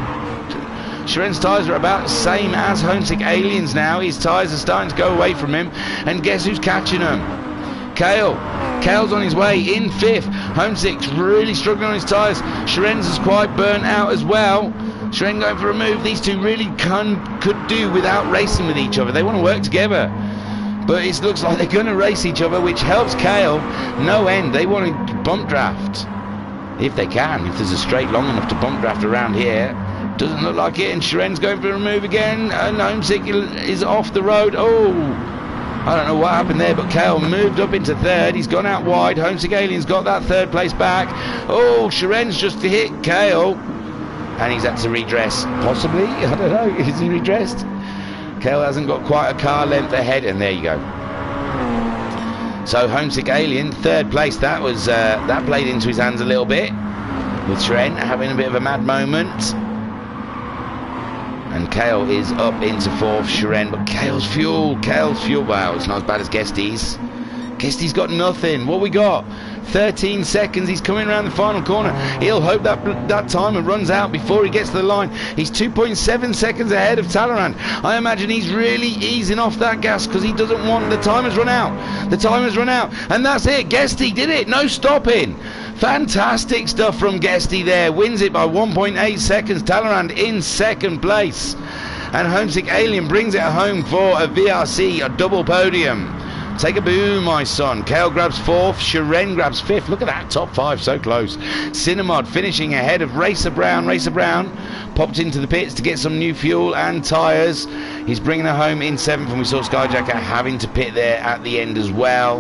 tyres are about the same as Homesick Alien's now. His tyres are starting to go away from him, and guess who's catching them? Kale's on his way in 5th. Homesick's really struggling on his tyres. Shiren's is quite burnt out as well. Shiren going for a move. These two really could do without racing with each other. They want to work together, but it looks like they're going to race each other, which helps Kale no end. They want to bump draft if they can, if there's a straight long enough to bump draft around here. Doesn't look like it, and Shiren's going for a move again, and Homesick is off the road. I don't know what happened there, but Kale moved up into 3rd. He's gone out wide. Homesick Alien's got that 3rd place back. Shiren's just hit Kale, and he's had to redress, possibly. I don't know. Is he redressed? Kale hasn't got quite a car length ahead, and there you go. So Homesick Alien, 3rd place. That was that played into his hands a little bit, with Shiren having a bit of a mad moment. And Kale is up into 4th, Shiren, but Kale's fuel, wow, it's not as bad as Guesty's. Guesty's got nothing. What we got? 13 seconds. He's coming around the final corner. He'll hope that timer runs out before he gets to the line. He's 2.7 seconds ahead of Talleyrand. I imagine he's really easing off that gas because he doesn't want the timer's run out. The timer's run out, and that's it. Guesty did it. No stopping. Fantastic stuff from Guesty there. Wins it by 1.8 seconds. Talleyrand in 2nd place. And Homesick Alien brings it home for a VRC, a double podium. Take a boo, my son. Kale grabs 4th. Shiren grabs 5th. Look at that, top 5, so close. Cinnamod finishing ahead of Racer Brown. Racer Brown popped into the pits to get some new fuel and tyres. He's bringing her home in 7th, and we saw Skyjacker having to pit there at the end as well.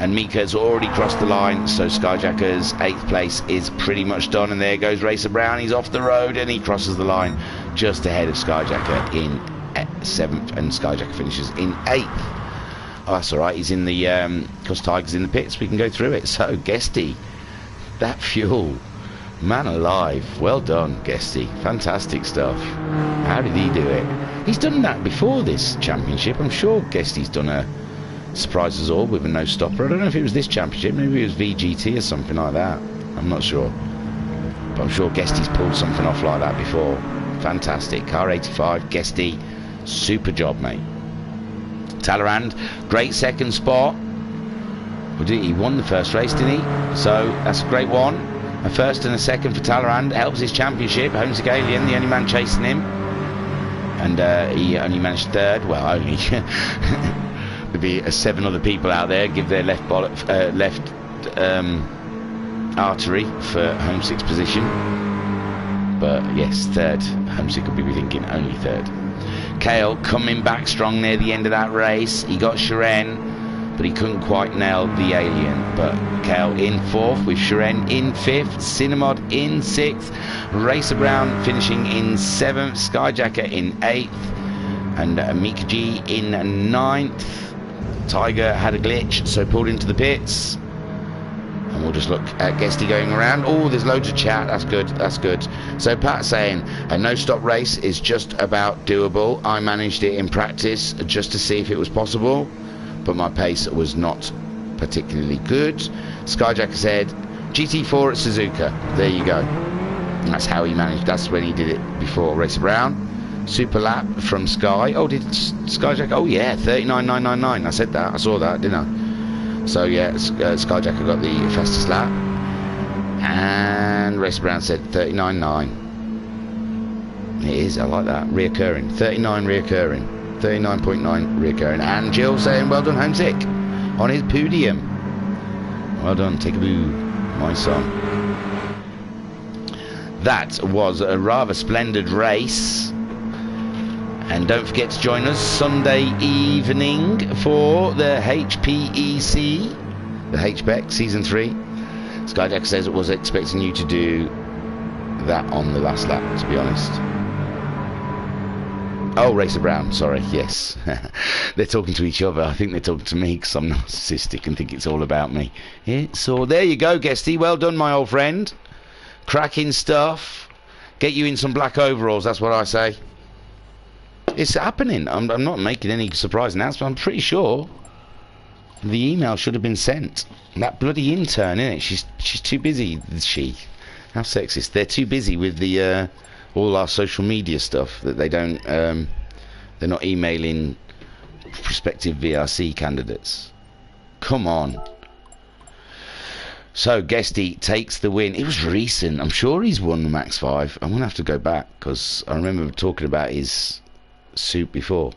And Mika's already crossed the line, so Skyjacker's 8th place is pretty much done. And there goes Racer Brown. He's off the road, and he crosses the line just ahead of Skyjacker in 7th, and Skyjacker finishes in 8th. Oh, that's all right. He's in the because Tiger's in the pits. We can go through it. So Guesty, that fuel, man alive. Well done, Guesty. Fantastic stuff. How did he do it? He's done that before this championship. I'm sure Guesty's done a surprise us all with a no stopper. I don't know if it was this championship. Maybe it was VGT or something like that. I'm not sure, but I'm sure Guesty's pulled something off like that before. Fantastic. Car 85, Guesty, super job, mate. Talleyrand, great 2nd spot. He won the 1st race, didn't he? So that's a great one. A 1st and a 2nd for Talleyrand. Helps his championship. Homesick Alien, the only man chasing him, and he only managed 3rd. Well, only there'd be 7 other people out there give their left artery for Homesick's position. But yes, 3rd. Homesick could be thinking only 3rd. Kale coming back strong near the end of that race. He got Shiren, but he couldn't quite nail the Alien. But Kale in 4th with Shiren in 5th, Cinnamod in 6th, Racer Brown finishing in 7th, Skyjacker in 8th, and Mika G in 9th. Tiger had a glitch, so pulled into the pits. And we'll just look at Guesty going around. Oh, there's loads of chat. That's good. That's good. So Pat saying a no-stop race is just about doable. I managed it in practice just to see if it was possible, but my pace was not particularly good. Skyjacker said GT4 at Suzuka. There you go. And that's how he managed. That's when he did it before. Racer Brown. Super lap from Sky. Oh, did Skyjacker? Oh yeah, 39.999. I said that. I saw that, didn't I? So yeah, Skyjacker got the fastest lap, and Racer Brown said 39.9. It is, I like that. Reoccurring, 39 reoccurring, 39.9 reoccurring. And Jill saying well done, Homesick, on his podium. Well done, take a boo, my son. That was a rather splendid race. And don't forget to join us Sunday evening for the HPEC, the HPEC Season 3. Skyjack says it was expecting you to do that on the last lap, to be honest. Oh, Racer Brown, sorry, yes. They're talking to each other. I think they're talking to me because I'm narcissistic and think it's all about me. Yeah, so there you go, Guesty. Well done, my old friend. Cracking stuff. Get you in some black overalls, that's what I say. It's happening. I'm not making any surprise announcement. I'm pretty sure the email should have been sent. That bloody intern, innit? She's too busy. How sexist. They're too busy with the all our social media stuff that they don't. They're not emailing prospective VRC candidates. Come on. So Guesty takes the win. It was recent. I'm sure he's won the MaX5. I'm gonna have to go back because I remember talking about his suit before.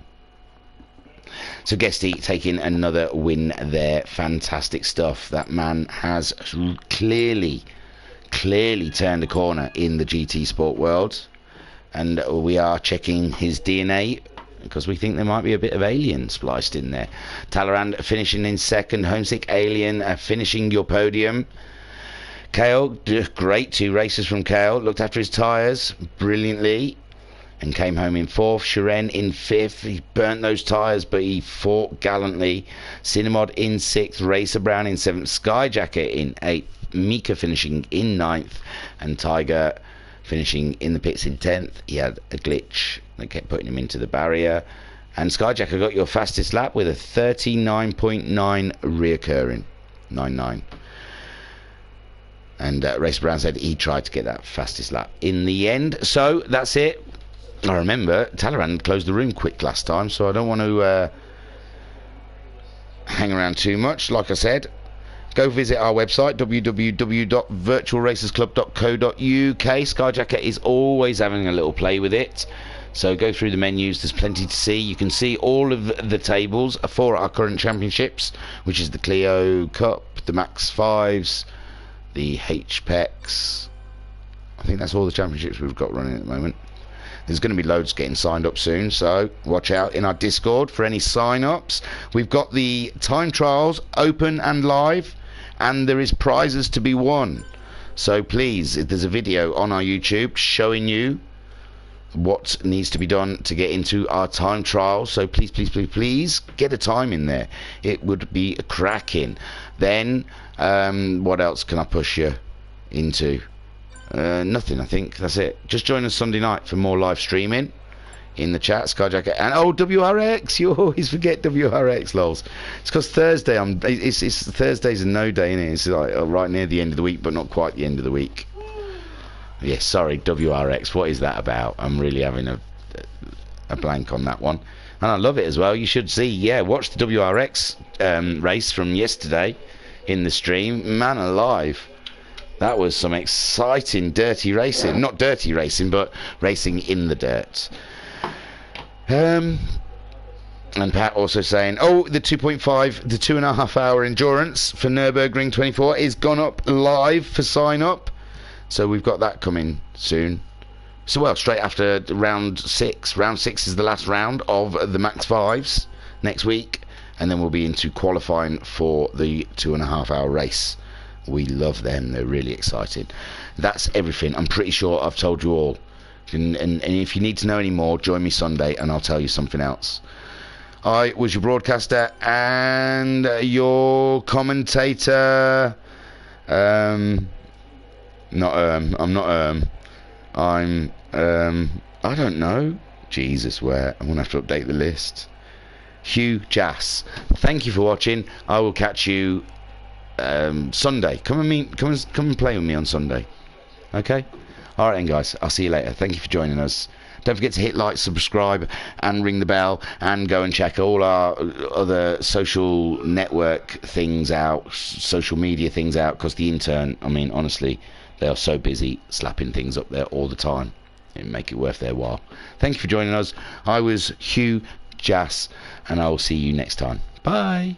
So Guesty taking another win there. Fantastic stuff. That man has clearly turned a corner in the GTSport world, and we are checking his DNA because we think there might be a bit of Alien spliced in there. Talleyrand finishing in 2nd, Homesick Alien finishing your podium. Kale, great 2 races from Kale, looked after his tyres brilliantly and came home in 4th. Shiren in 5th. He burnt those tyres, but he fought gallantly. Cinnamod in 6th. Racer Brown in 7th. Skyjacker in 8th. Mika finishing in 9th. And Tiger finishing in the pits in 10th. He had a glitch that kept putting him into the barrier. And Skyjacker got your fastest lap with a 39.9 reoccurring. 9.9. And Racer Brown said he tried to get that fastest lap in the end. So that's it. I remember Talleyrand closed the room quick last time, so I don't want to hang around too much. Like I said, go visit our website, www.virtualracersclub.co.uk. Skyjacker is always having a little play with it, so go through the menus. There's plenty to see. You can see all of the tables for our current championships, which is the Clio Cup, the MaX5s, the HPECs. I think that's all the championships we've got running at the moment. There's going to be loads getting signed up soon, so watch out in our Discord for any sign-ups. We've got the time trials open and live, and there is prizes to be won. So please, if there's a video on our YouTube showing you what needs to be done to get into our time trial, so please get a time in there. It would be cracking. Then what else can I push you into? Nothing, I think. That's it. Just join us Sunday night for more live streaming in the chat. Skyjacker and WRX. You always forget WRX, lols. It's because Thursday it's Thursday's a no day, innit? It's like right near the end of the week, but not quite the end of the week. Yeah, sorry, WRX. What is that about? I'm really having a blank on that one, and I love it as well. You should see. Yeah, watch the WRX race from yesterday in the stream. Man alive. That was some exciting dirty racing. Not dirty racing, but racing in the dirt. And Pat also saying, oh, the 2.5, the 2.5 hour endurance for Nürburgring 24 is gone up live for sign up. So we've got that coming soon. So, well, straight after round 6. Round 6 is the last round of the MaX5s next week, and then we'll be into qualifying for the 2.5-hour race. We love them. They're really exciting. That's everything. I'm pretty sure I've told you all. And if you need to know any more, join me Sunday and I'll tell you something else. I was your broadcaster and your commentator. I'm not I don't know. Jesus, where I'm gonna have to update the list. Hugh Jass. Thank you for watching. I will catch you Sunday. Come and play with me on Sunday. Okay? Alright then, guys. I'll see you later. Thank you for joining us. Don't forget to hit like, subscribe, and ring the bell, and go and check all our other social network things out, social media things out, because the intern, I mean, honestly, they are so busy slapping things up there all the time. It'll make it worth their while. Thank you for joining us. I was Hugh Jass, and I will see you next time. Bye.